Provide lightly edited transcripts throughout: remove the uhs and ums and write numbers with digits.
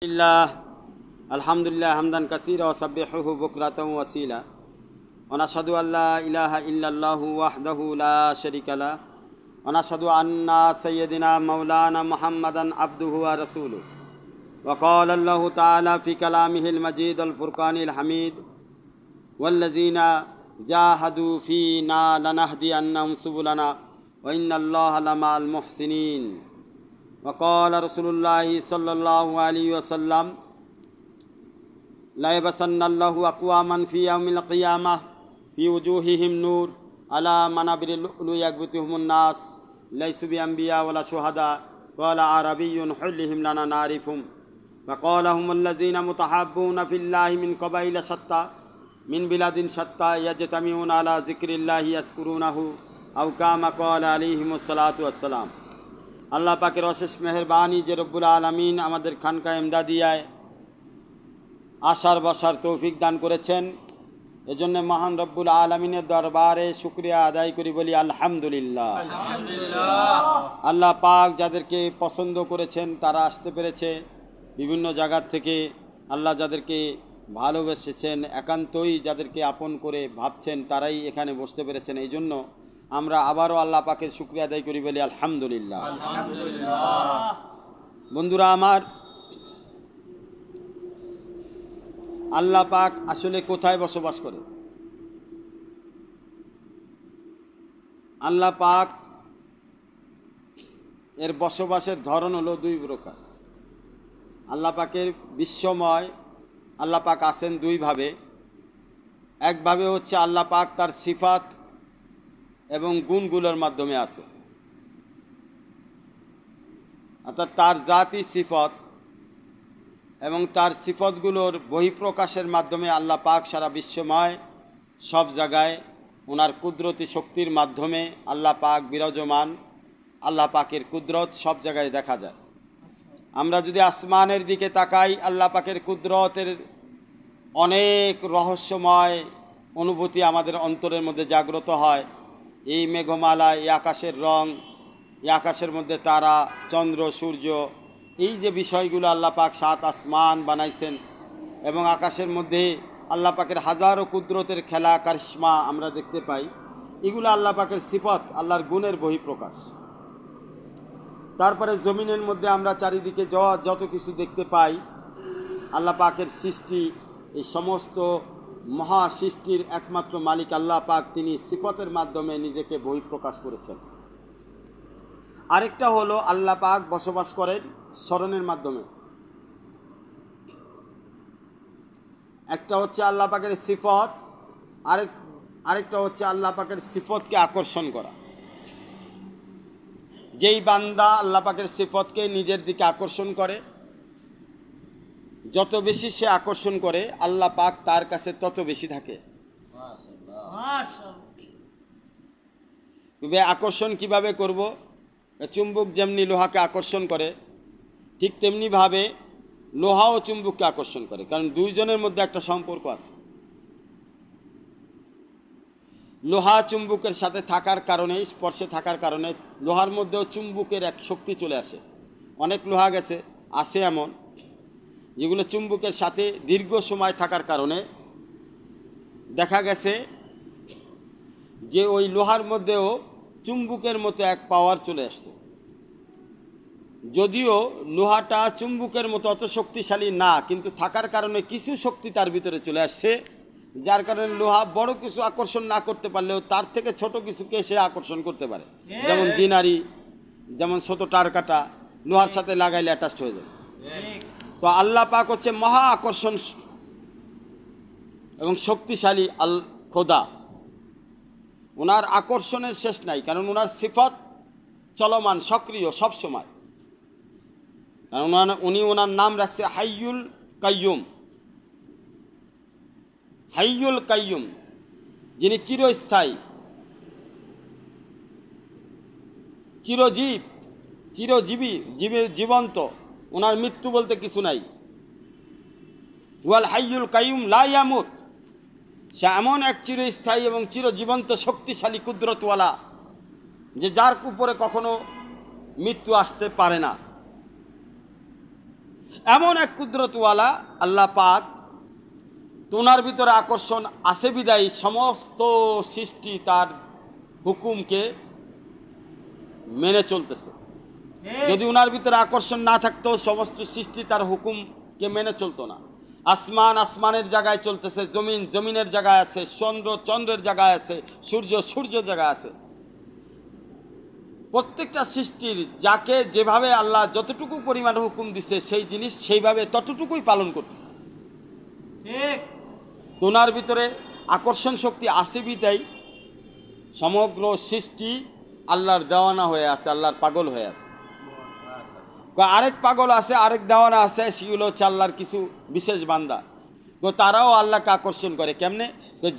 আলহামদুলিল্লাহ হামদান কাসীরা ওয়া সাব্বিহুহু বুকরাতাও ওয়া আসীলা ওয়া নাশহাদু আল্লা ইলাহা ইল্লাল্লাহু ওয়াহদাহু লা শারীকা লাহু ওয়া নাশহাদু আন্না সাইয়্যিদানা মাওলানা মুহাম্মাদান আবদুহু ওয়া রাসূলুহু ওয়া ক্বালা আল্লাহু তাআলা ফি কালামিহিল মাজিদুল ফুরকানিল হামিদ ওয়াল্লাযীনা জাহাদু ফীনা লানাহদিয়ান্নাহুম সুবুলানা ওয়া ইন্নাল্লাহা লামাআল মুহসিনিন وقال رسول الله صلى الله عليه وسلم لا يبسن الله أقواما في يوم القيامة في وجوههم نور على منابر اللؤلؤ يغبطهم الناس ليسوا بأنبياء ولا شهداء قال عربي حلهم لنا نعرفهم فقال هم الذين متحابون في الله من قبائل شتى من بلاد شتى يجتمعون على ذكر الله يذكرونه أو كما قال عليهم الصلاة والسلام। আল্লাহ পাকের অশেষ মেহেরবানি যে রব্বুল আলামিন আমাদের খানকা ইমদাদিয়ায় আসার বসার তৌফিক দান করেছেন, এজন্য মহান রব্বুল আলামিনের দরবারে শুকরিয়া আদায় করি, বলি আলহামদুলিল্লাহ। আল্লাহ পাক যাদেরকে পছন্দ করেছেন তারা আসতে পেরেছে বিভিন্ন জায়গার থেকে। আল্লাহ যাদেরকে ভালোবেসেছেন, একান্তই যাদেরকে আপন করে ভাবছেন তারাই এখানে বসতে পেরেছেন। এই জন্য আমরা আবারও আল্লাহ পাকের শুকরিয়া আদায় করি, বলি আলহামদুলিল্লাহ। বন্ধুরা আমার, আল্লাহ পাক আসলে কোথায় বসবাস করে? আল্লাহ পাক এর বসবাসের ধরন হলো দুই প্রকার। আল্লাহ পাকের বিশ্বময় আল্লাহ পাক আছেন দুইভাবে। একভাবে হচ্ছে আল্লাহ পাক তার সিফাত এবং গুণগুলোর মাধ্যমে আছে, অর্থাৎ তার জাতি সিফত এবং তার সিফতগুলোর বহিঃপ্রকাশের মাধ্যমে আল্লাহ পাক সারা বিশ্বময় সব জায়গায় ওনার কুদরতি শক্তির মাধ্যমে আল্লাহ পাক বিরাজমান। আল্লাহ পাকের কুদরত সব জায়গায় দেখা যায়। আমরা যদি আসমানের দিকে তাকাই, আল্লাহ পাকের কুদরতের অনেক রহস্যময় অনুভূতি আমাদের অন্তরের মধ্যে জাগ্রত হয়। এই মেঘমালা, এই আকাশের রং, এই আকাশের মধ্যে তারা, চন্দ্র, সূর্য, এই যে বিষয়গুলো আল্লাহ পাক সাত আসমান বানাইছেন এবং আকাশের মধ্যে আল্লাহ পাকের হাজারো কুদরতের খেলা কারিশমা আমরা দেখতে পাই। এগুলো আল্লাহ পাকের সিফত, আল্লাহর গুণের বহিঃপ্রকাশ। তারপরে জমিনের মধ্যে আমরা চারিদিকে যত কিছু দেখতে পাই, আল্লাহ পাকের সৃষ্টি, এই সমস্ত মহা সৃষ্টির একমাত্র মালিক আল্লাহ পাক, তিনি সিফতের মাধ্যমে নিজেকে বহিঃপ্রকাশ করেছেন। আরেকটা হলো আল্লাহ পাক বসবাস করেন স্মরণের মাধ্যমে। একটা হচ্ছে আল্লাহ পাকের সিফত, আরেকটা হচ্ছে আল্লাহ পাকের সিফতকে আকর্ষণ করা। যেই বান্দা আল্লাহ পাকের সিফতকে নিজের দিকে আকর্ষণ করে, যত বেশি সে আকর্ষণ করে আল্লাহ পাক তার কাছে তত বেশি থাকে। তবে আকর্ষণ কিভাবে করব? চুম্বক যেমনি লোহাকে আকর্ষণ করে, ঠিক তেমনিভাবে লোহাও চুম্বককে আকর্ষণ করে, কারণ দুইজনের মধ্যে একটা সম্পর্ক আছে। লোহা চুম্বকের সাথে থাকার কারণে, স্পর্শে থাকার কারণে লোহার মধ্যেও চুম্বকের এক শক্তি চলে আসে। অনেক লোহা আছে এমন যেগুলো চুম্বকের সাথে দীর্ঘ সময় থাকার কারণে দেখা গেছে যে ওই লোহার মধ্যেও চুম্বকের মতো এক পাওয়ার চলে আসছে। যদিও লোহাটা চুম্বকের মতো অত শক্তিশালী না, কিন্তু থাকার কারণে কিছু শক্তি তার ভিতরে চলে আসছে, যার কারণে লোহা বড় কিছু আকর্ষণ না করতে পারলেও তার থেকে ছোট কিছুকে সে আকর্ষণ করতে পারে। যেমন জিনারি, যেমন ছোট টার কাটা লোহার সাথে লাগাইলে অ্যাটাচড হয়ে যায়। তো আল্লাহ পাক হচ্ছে মহা আকর্ষণ এবং শক্তিশালী আল খোদা। ওনার আকর্ষণের শেষ নাই, কারণ ওনার সিফত চলমান, সক্রিয় সব সময়। কারণ উনি ওনার নাম রাখছে হাইয়ুল কাইয়ুম। হাইয়ুল কাইয়ুম, যিনি চিরস্থায়ী, চিরজীবী, জীবন্ত। ওনার মৃত্যু বলতে কিছু নাই। ওয়াল হাইয়ুল কাইয়ুম লা ইয়ামুত, সে এমন এক চিরস্থায়ী এবং চিরজীবন্ত শক্তিশালী কুদরতওয়ালা যে যার উপরে কখনো মৃত্যু আসতে পারে না। এমন এক কুদরতওয়ালা আল্লাহ পাক, তোনার ভিতরে আকর্ষণ আছে বিদায়ী সমস্ত সৃষ্টি তার হুকুমকে মেনে চলতেছে। যদি ওনার ভিতরে আকর্ষণ না থাকতো সমস্ত সৃষ্টি তার হুকুমকে মেনে চলতো না। আসমান আসমানের জায়গায় চলতেছে, জমিন জমিনের জায়গায় আছে, চন্দ্র চন্দ্রের জায়গায় আছে, সূর্য সূর্যের জায়গায় আছে। প্রত্যেকটা সৃষ্টির যাকে যেভাবে আল্লাহ যতটুকু পরিমাণ হুকুম দিছে সেই জিনিস সেইভাবে ততটুকুই পালন করতেছে। ওনার ভিতরে আকর্ষণ শক্তি আছে বিদায় সমগ্র সৃষ্টি আল্লাহর দেওয়ানা হয়ে আছে, আল্লাহর পাগল হয়ে আছে। আরেক পাগল আছে, আরেক দেওয়ানা আছে, সেগুলো হচ্ছে আল্লাহর কিছু বিশেষ বান্দা। তারাও আল্লাহকে আকর্ষণ করে কেমনে?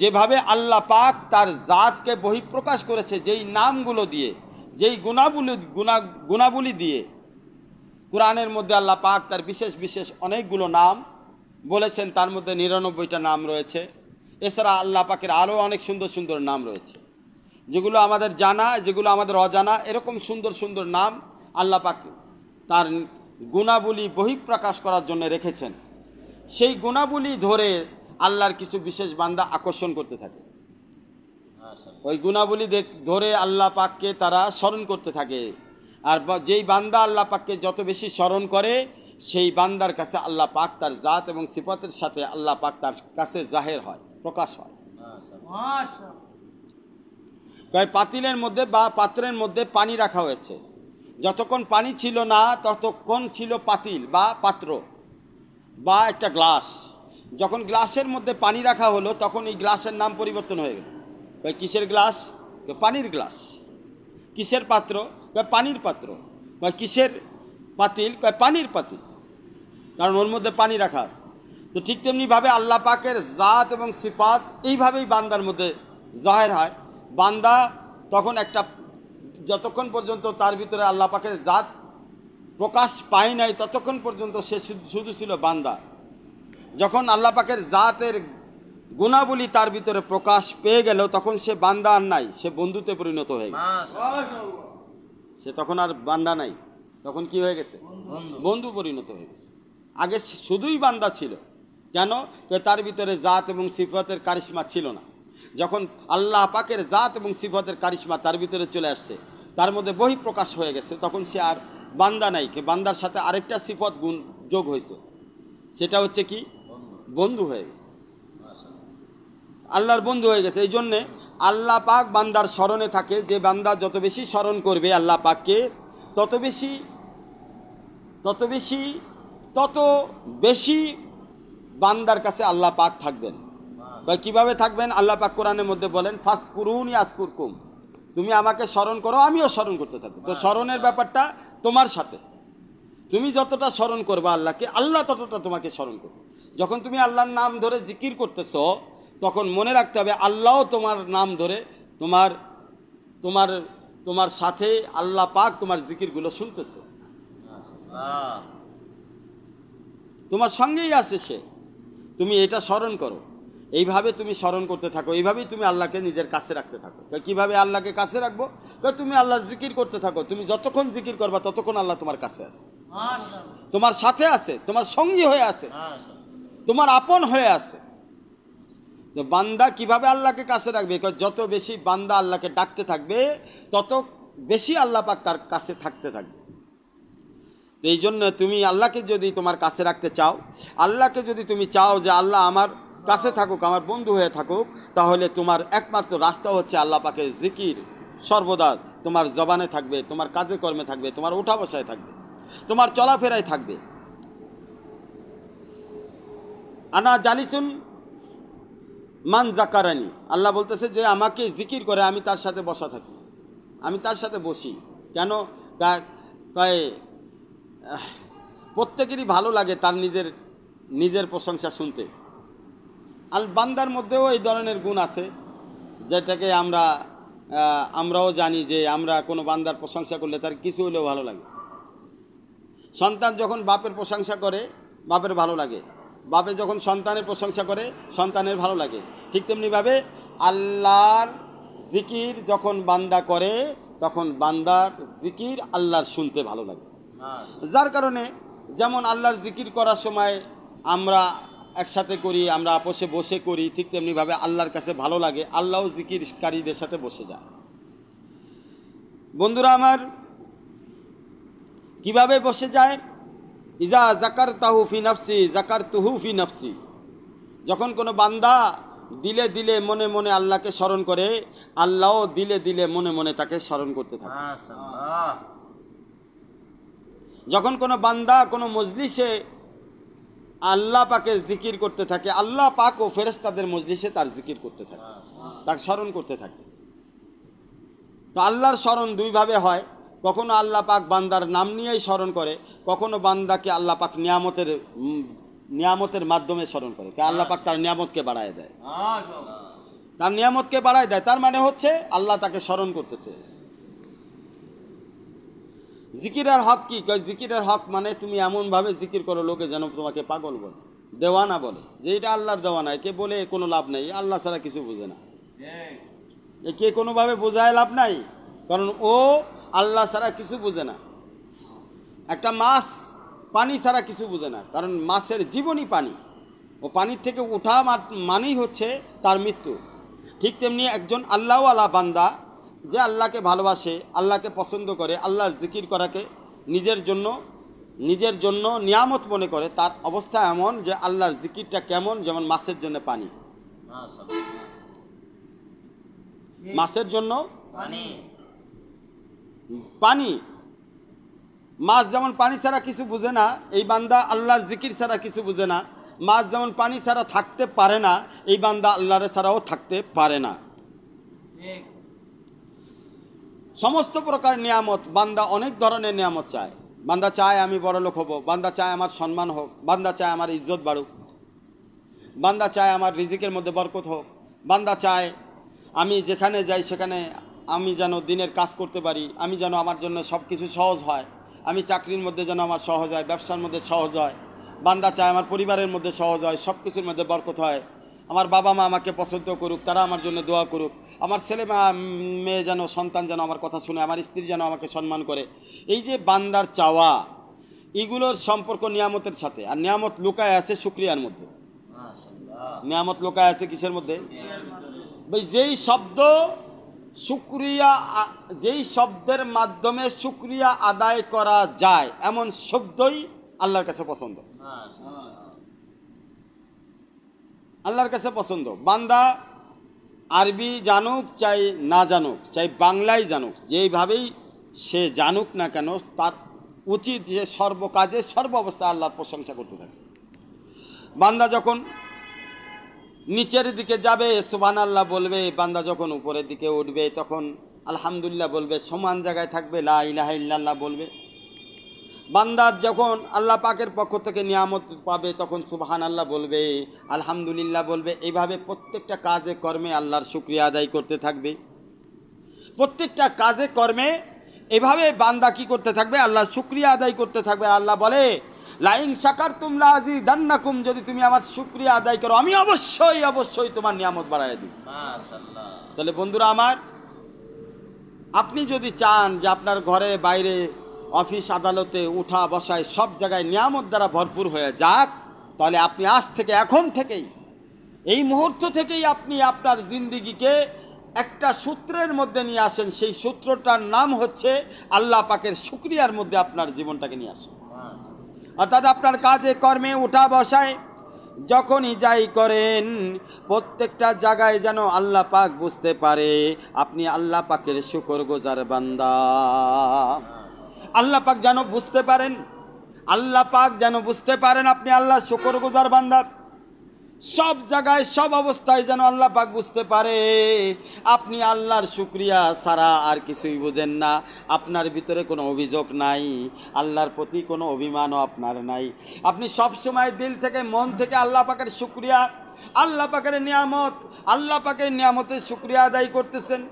যেভাবে আল্লাহ পাক তার জাতকে বহিঃপ্রকাশ করেছে যেই নামগুলো দিয়ে, যেই গুণাবলী দিয়ে। কোরআনের মধ্যে আল্লাহ পাক তার বিশেষ বিশেষ অনেকগুলো নাম বলেছেন, তার মধ্যে ৯৯টা নাম রয়েছে। এছাড়া আল্লাহ পাকের আরও অনেক সুন্দর সুন্দর নাম রয়েছে, যেগুলো আমাদের জানা, যেগুলো আমাদের অজানা। এরকম সুন্দর সুন্দর নাম আল্লাহ পাক তার গুণাবলী বহিঃপ্রকাশ করার জন্য রেখেছেন। সেই গুণাবলী ধরে আল্লাহর কিছু বিশেষ বান্দা আকর্ষণ করতে থাকে। ওই গুণাবলী ধরে আল্লাহ পাককে তারা স্মরণ করতে থাকে। আর যেই বান্দা আল্লাহ পাককে যত বেশি স্মরণ করে সেই বান্দার কাছে আল্লাহ পাক তার জাত এবং সিফাতের সাথে আল্লাহ পাক তার কাছে জাহের হয়, প্রকাশ হয়। পাতিলের মধ্যে বা পাত্রের মধ্যে পানি রাখা হয়েছে, যতক্ষণ পানি ছিল না ততক্ষণ ছিল পাতিল বা পাত্র বা একটা গ্লাস। যখন গ্লাসের মধ্যে পানি রাখা হলো তখন এই গ্লাসের নাম পরিবর্তন হয়ে গেল। কিসের গ্লাস? পানির গ্লাস। কিসের পাত্র? পানির পাত্র। কিসের পাতিল? পানির পাতিল, কারণ ওর মধ্যে পানি রাখা আছে। তো ঠিক তেমনিভাবে আল্লাহ পাকের জাত এবং সিফাত এইভাবেই বান্দার মধ্যে জাহের হয়। বান্দা তখন একটা, যতক্ষণ পর্যন্ত তার ভিতরে আল্লাহ পাকের জাত প্রকাশ পায় নাই ততক্ষণ পর্যন্ত সে শুধু ছিল বান্দা। যখন আল্লাহ পাকের জাতের গুণাবলী তার ভিতরে প্রকাশ পেয়ে গেল তখন সে বান্দা আর নাই, সে বন্ধুতে পরিণত হয়ে গেছে। সে তখন আর বান্দা নাই, তখন কি হয়ে গেছে? বন্ধু পরিণত হয়ে গেছে। আগে শুধুই বান্দা ছিল। কেন? তার ভিতরে জাত এবং সিফাতের কারিশমা ছিল না। যখন আল্লাহ পাকের জাত এবং সিফাতের কারিশমা তার ভিতরে চলে আসছে, তার মধ্যে বহিঃপ্রকাশ হয়ে গেছে, তখন সে আর বান্দা নাই। বান্দার সাথে আরেকটা সিফত গুণ যোগ হয়েছে, সেটা হচ্ছে কি? বন্ধু হয়ে গেছে, আল্লাহর বন্ধু হয়ে গেছে। এই জন্যে আল্লাহ পাক বান্দার স্মরণে থাকে। যে বান্দা যত বেশি স্মরণ করবে আল্লাহ পাককে তত বেশি বান্দার কাছে আল্লাহ পাক থাকবেন। কিভাবে থাকবেন? আল্লাহ পাক কোরআনের মধ্যে বলেন, ফাজকুরুনি আযকুরকুম, তুমি আমাকে স্মরণ করো আমিও স্মরণ করতে থাকবো। তো স্মরণের ব্যাপারটা তোমার সাথে, তুমি যতটা স্মরণ করবে আল্লাহকে, আল্লাহ ততটা তোমাকে স্মরণ করবে। যখন তুমি আল্লাহর নাম ধরে জিকির করতেছ তখন মনে রাখতে হবে আল্লাহও তোমার নাম ধরে তোমার সাথে আল্লাহ পাক তোমার জিকিরগুলো শুনতেছে, তোমার সঙ্গেই আছে সে। তুমি এটা স্মরণ করো, এইভাবে তুমি স্মরণ করতে থাকো, এইভাবেই তুমি আল্লাহকে নিজের কাছে রাখতে থাকো। কিভাবে আল্লাহকে কাছে রাখবো? তুমি আল্লাহর জিকির করতে থাকো। তুমি যতক্ষণ জিকির করবা ততক্ষণ আল্লাহ তোমার কাছে আছে, তোমার সাথে আছে, তোমার সঙ্গী হয়ে আছে, তোমার আপন হয়ে আছে। তো বান্দা কিভাবে আল্লাহকে কাছে রাখবে? যত বেশি বান্দা আল্লাহকে ডাকতে থাকবে তত বেশি আল্লাহ পাক তার কাছে থাকতে থাকবে। এই জন্য তুমি আল্লাহকে যদি তোমার কাছে রাখতে চাও, আল্লাহকে যদি তুমি চাও যে আল্লাহ আমার কাছে থাকুক, আমার বন্ধু হয়ে থাকুক, তাহলে তোমার একমাত্র রাস্তা হচ্ছে আল্লাহ পাকের জিকির সর্বদা তোমার জবানে থাকবে, তোমার কাজে কর্মে থাকবে, তোমার ওঠা বসায় থাকবে, তোমার চলাফেরায় থাকবে। আনা জালিসুন মান জাকারানি, আল্লাহ বলতেছে যে আমাকে জিকির করে আমি তার সাথে বসা থাকি, আমি তার সাথে বসি। কেন? প্রত্যেকেরই ভালো লাগে তার নিজের প্রশংসা শুনতে। বান্দার মধ্যেও এই ধরনের গুণ আছে, যেটাকে আমরাও জানি যে আমরা কোনো বান্দার প্রশংসা করলে তার কিছু হলেও ভালো লাগে। সন্তান যখন বাপের প্রশংসা করে বাপের ভালো লাগে, বাপে যখন সন্তানের প্রশংসা করে সন্তানের ভালো লাগে। ঠিক তেমনিভাবে আল্লাহর জিকির যখন বান্দা করে তখন বান্দার জিকির আল্লাহর শুনতে ভালো লাগে। যার কারণে যেমন আল্লাহর জিকির করার সময় আমরা একসাথে করি, আমরা আপোষে বসে করি, ঠিক তেমনিভাবে আল্লাহর কাছে ভালো লাগে, আল্লাহও জিকিরকারীদের সাথে বসে যায়। বন্ধুরা আমার, কিভাবে বসে যায়? ইজা জাকারতাহু ফি নাফসি জাকারতুহু ফি নাফসি। যখন কোনো বান্দা দিলে দিলে মনে মনে আল্লাহকে স্মরণ করে, আল্লাহও দিলে দিলে মনে মনে তাকে স্মরণ করতে থাকে। যখন কোনো বান্দা কোনো মজলিসে আল্লাহ পাকে জিকির করতে থাকে, আল্লাহ পাক ও ফেরেশতাদের মজলিসে তার জিকির করতে থাকে, তাকে স্মরণ করতে থাকে। তো আল্লাহর স্মরণ দুইভাবে হয়। কখনো আল্লাহ পাক বান্দার নাম নিয়েই স্মরণ করে, কখনো বান্দাকে আল্লাহ পাক নিয়ামতের মাধ্যমে স্মরণ করে। আল্লাহ পাক তার নিয়ামতকে বাড়ায় দেয়, তার নিয়ামতকে বাড়ায় দেয়। তার মানে হচ্ছে আল্লাহ তাকে স্মরণ করতেছে। জিকিরের হক কি? জিকিরের হক মানে তুমি এমনভাবে জিকির করো লোকে যেন তোমাকে পাগল বলে, দেওয়ানা বলে, যে এটা আল্লাহর দেওয়ানা, একে বলে কোনো লাভ নেই, আল্লাহ ছাড়া কিছু বুঝে না। একে কোনোভাবে বোঝায় লাভ নাই, কারণ ও আল্লাহ ছাড়া কিছু বুঝে না। একটা মাছ পানি ছাড়া কিছু বুঝে না, কারণ মাছের জীবনই পানি, ও পানির থেকে ওঠা মানেই হচ্ছে তার মৃত্যু। ঠিক তেমনি একজন আল্লাহওয়ালা বান্দা যে আল্লাহকে ভালোবাসে, আল্লাহকে পছন্দ করে, আল্লাহর জিকির করাকে নিজের জন্য নিয়ামত মনে করে, তার অবস্থা এমন যে আল্লাহর জিকিরটা কেমন, যেমন মাছের জন্য পানি। মাছের জন্য পানি, মাছ যেমন পানি ছাড়া কিছু বুঝে না, এই বান্দা আল্লাহর জিকির ছাড়া কিছু বুঝে না। মাছ যেমন পানি ছাড়া থাকতে পারে না, এই বান্দা আল্লাহর ছাড়াও থাকতে পারে না। সমস্ত প্রকার নিয়ামত, বান্দা অনেক ধরনের নিয়ামত চায়। বান্দা চায় আমি বড়লোক হব, বান্দা চায় আমার সম্মান হোক, বান্দা চায় আমার ইজ্জত বাড়ুক, বান্দা চায় আমার রিজিকের মধ্যে বরকত হোক, বান্দা চায় আমি যেখানে যাই সেখানে আমি যেন দিনের কাজ করতে পারি, আমি যেন আমার জন্য সব কিছু সহজ হয়, আমি চাকরির মধ্যে যেন আমার সহজ হয়, ব্যবসার মধ্যে সহজ হয়। বান্দা চায় আমার পরিবারের মধ্যে সহজ হয়, সব কিছুর মধ্যে বরকত হয়, আমার বাবা মা আমাকে পছন্দ করুক, তারা আমার জন্য দোয়া করুক, আমার ছেলে মেয়ে যেন, সন্তান যেন আমার কথা শুনে, আমার স্ত্রী যেন আমাকে সম্মান করে। এই যে বান্দার চাওয়া, এগুলোর সম্পর্ক নিয়ামতের সাথে। আর নিয়ামত লুকায় আছে শুকরিয়ার মধ্যে। নিয়ামত লুকায় আছে কিসের মধ্যে? যেই শব্দের মাধ্যমে শুকরিয়া আদায় করা যায় এমন শব্দই আল্লাহর কাছে পছন্দ, আল্লাহর কাছে পছন্দ। বান্দা আরবি জানুক চাই না জানুক, চাই বাংলায় জানুক, যেইভাবেই সে জানুক না কেন, তার উচিত যে সর্বকাজে সর্ব অবস্থায় আল্লাহর প্রশংসা করতে থাকে। বান্দা যখন নিচের দিকে যাবে সুবহানাল্লাহ বলবে, বান্দা যখন উপরের দিকে উঠবে তখন আলহামদুলিল্লাহ বলবে, সমান জায়গায় থাকবে লা ইলাহা ইল্লাল্লাহ বলবে। বান্দার যখন আল্লাহ পাকের পক্ষ থেকে নিয়ামত পাবে তখন সুবহানাল্লাহ বলবে, আলহামদুলিল্লাহ বলবে। এইভাবে প্রত্যেকটা কাজে কর্মে আল্লাহর শুকরিয়া আদায় করতে থাকবে। প্রত্যেকটা কাজে কর্মে এভাবে বান্দা কি করতে থাকবে? আল্লাহর শুকরিয়া আদায় করতে থাকবে। আল্লাহ বলে, লাইন শাকারতুম লাযিদান্নাকুম, যদি তুমি আমার শুকরিয়া আদায় করো আমি অবশ্যই অবশ্যই তোমার নিয়ামত বাড়ায় দিব। মাশাআল্লাহ। তাহলে বন্ধুরা আমার, আপনি যদি চান যে আপনার ঘরে বাইরে অফিস আদালতে উঠা বসায় সব জায়গায় নিয়ামত দ্বারা ভরপুর হয়ে যাক, তাহলে আপনি আজ থেকে, এখন থেকেই, এই মুহূর্ত থেকেই আপনি আপনার জিন্দিগিকে একটা সূত্রের মধ্যে নিয়ে আসেন। সেই সূত্রটার নাম হচ্ছে আল্লাহ পাকের শুকরিয়ার মধ্যে আপনার জীবনটাকে নিয়ে আসেন। অর্থাৎ আপনার কাজে কর্মে উঠা বসায় যখনই যাই করেন, প্রত্যেকটা জায়গায় যেন আল্লাহ পাক বুঝতে পারে আপনি আল্লাহ পাকের শুকরগুজার বান্দা। আল্লাহ পাক যেন বুঝতে পারেন, আল্লাহ পাক যেন বুঝতে পারেন আপনি আল্লাহর শুকরগুজার বান্দা। সব জায়গায় সব অবস্থায় যেন আল্লাহ পাক বুঝতে পারে আপনি আল্লাহর শুকরিয়া ছাড়া আর কিছুই বুঝেন না, আপনার ভিতরে কোনো অভিযোগ নাই, আল্লাহর প্রতি কোনো অভিমানও আপনার নাই। আপনি সব সময় দিল থেকে, মন থেকে আল্লাহ পাকের শুকরিয়া, আল্লাহ পাকের নিয়ামত, আল্লাহ পাকের নিয়ামতের শুকরিয়া আদায় করতেছেন।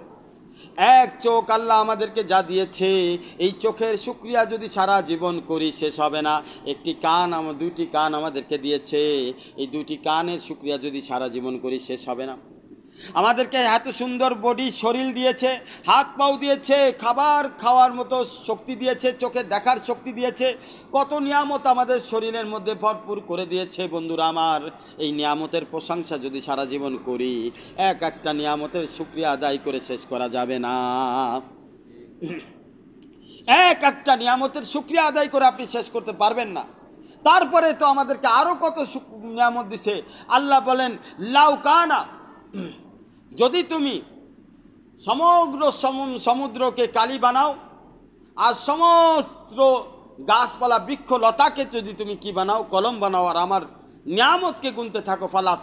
এক চোখ আল্লাহ আমাদেরকে যা দিয়েছে, এই চোখের শুকরিয়া যদি সারা জীবন করি শেষ হবে না। একটি কান, দুইটি কান আমাদেরকে দিয়েছে, এই দুইটি কানের শুকরিয়া যদি সারা জীবন করি শেষ হবে না। আমাদেরকে এত সুন্দর বডি শরীর দিয়েছে, হাত পাও দিয়েছে, খাবার খাওয়ার মতো শক্তি দিয়েছে, চোখে দেখার শক্তি দিয়েছে, কত নিয়ামত আমাদের শরীরের মধ্যে ভরপুর করে দিয়েছে। বন্ধুরা আমার, এই নিয়ামতের প্রশংসা যদি সারা জীবন করি, এক একটা নিয়ামতের শুকরিয়া আদায় করে শেষ করা যাবে না। এক একটা নিয়ামতের শুকরিয়া আদায় করে আপনি শেষ করতে পারবেন না। তারপরে তো আমাদেরকে আরও কত নিয়ামত দিছে। আল্লাহ বলেন, লাউকানা, যদি তুমি সমগ্র সমুদ্রকে কালি বানাও আর সমস্ত গাছপালা বৃক্ষ লতাকে যদি তুমি কি বানাও, কলম বানাও, আর আমার নিয়ামতকে গুনতে থাকো, ফালা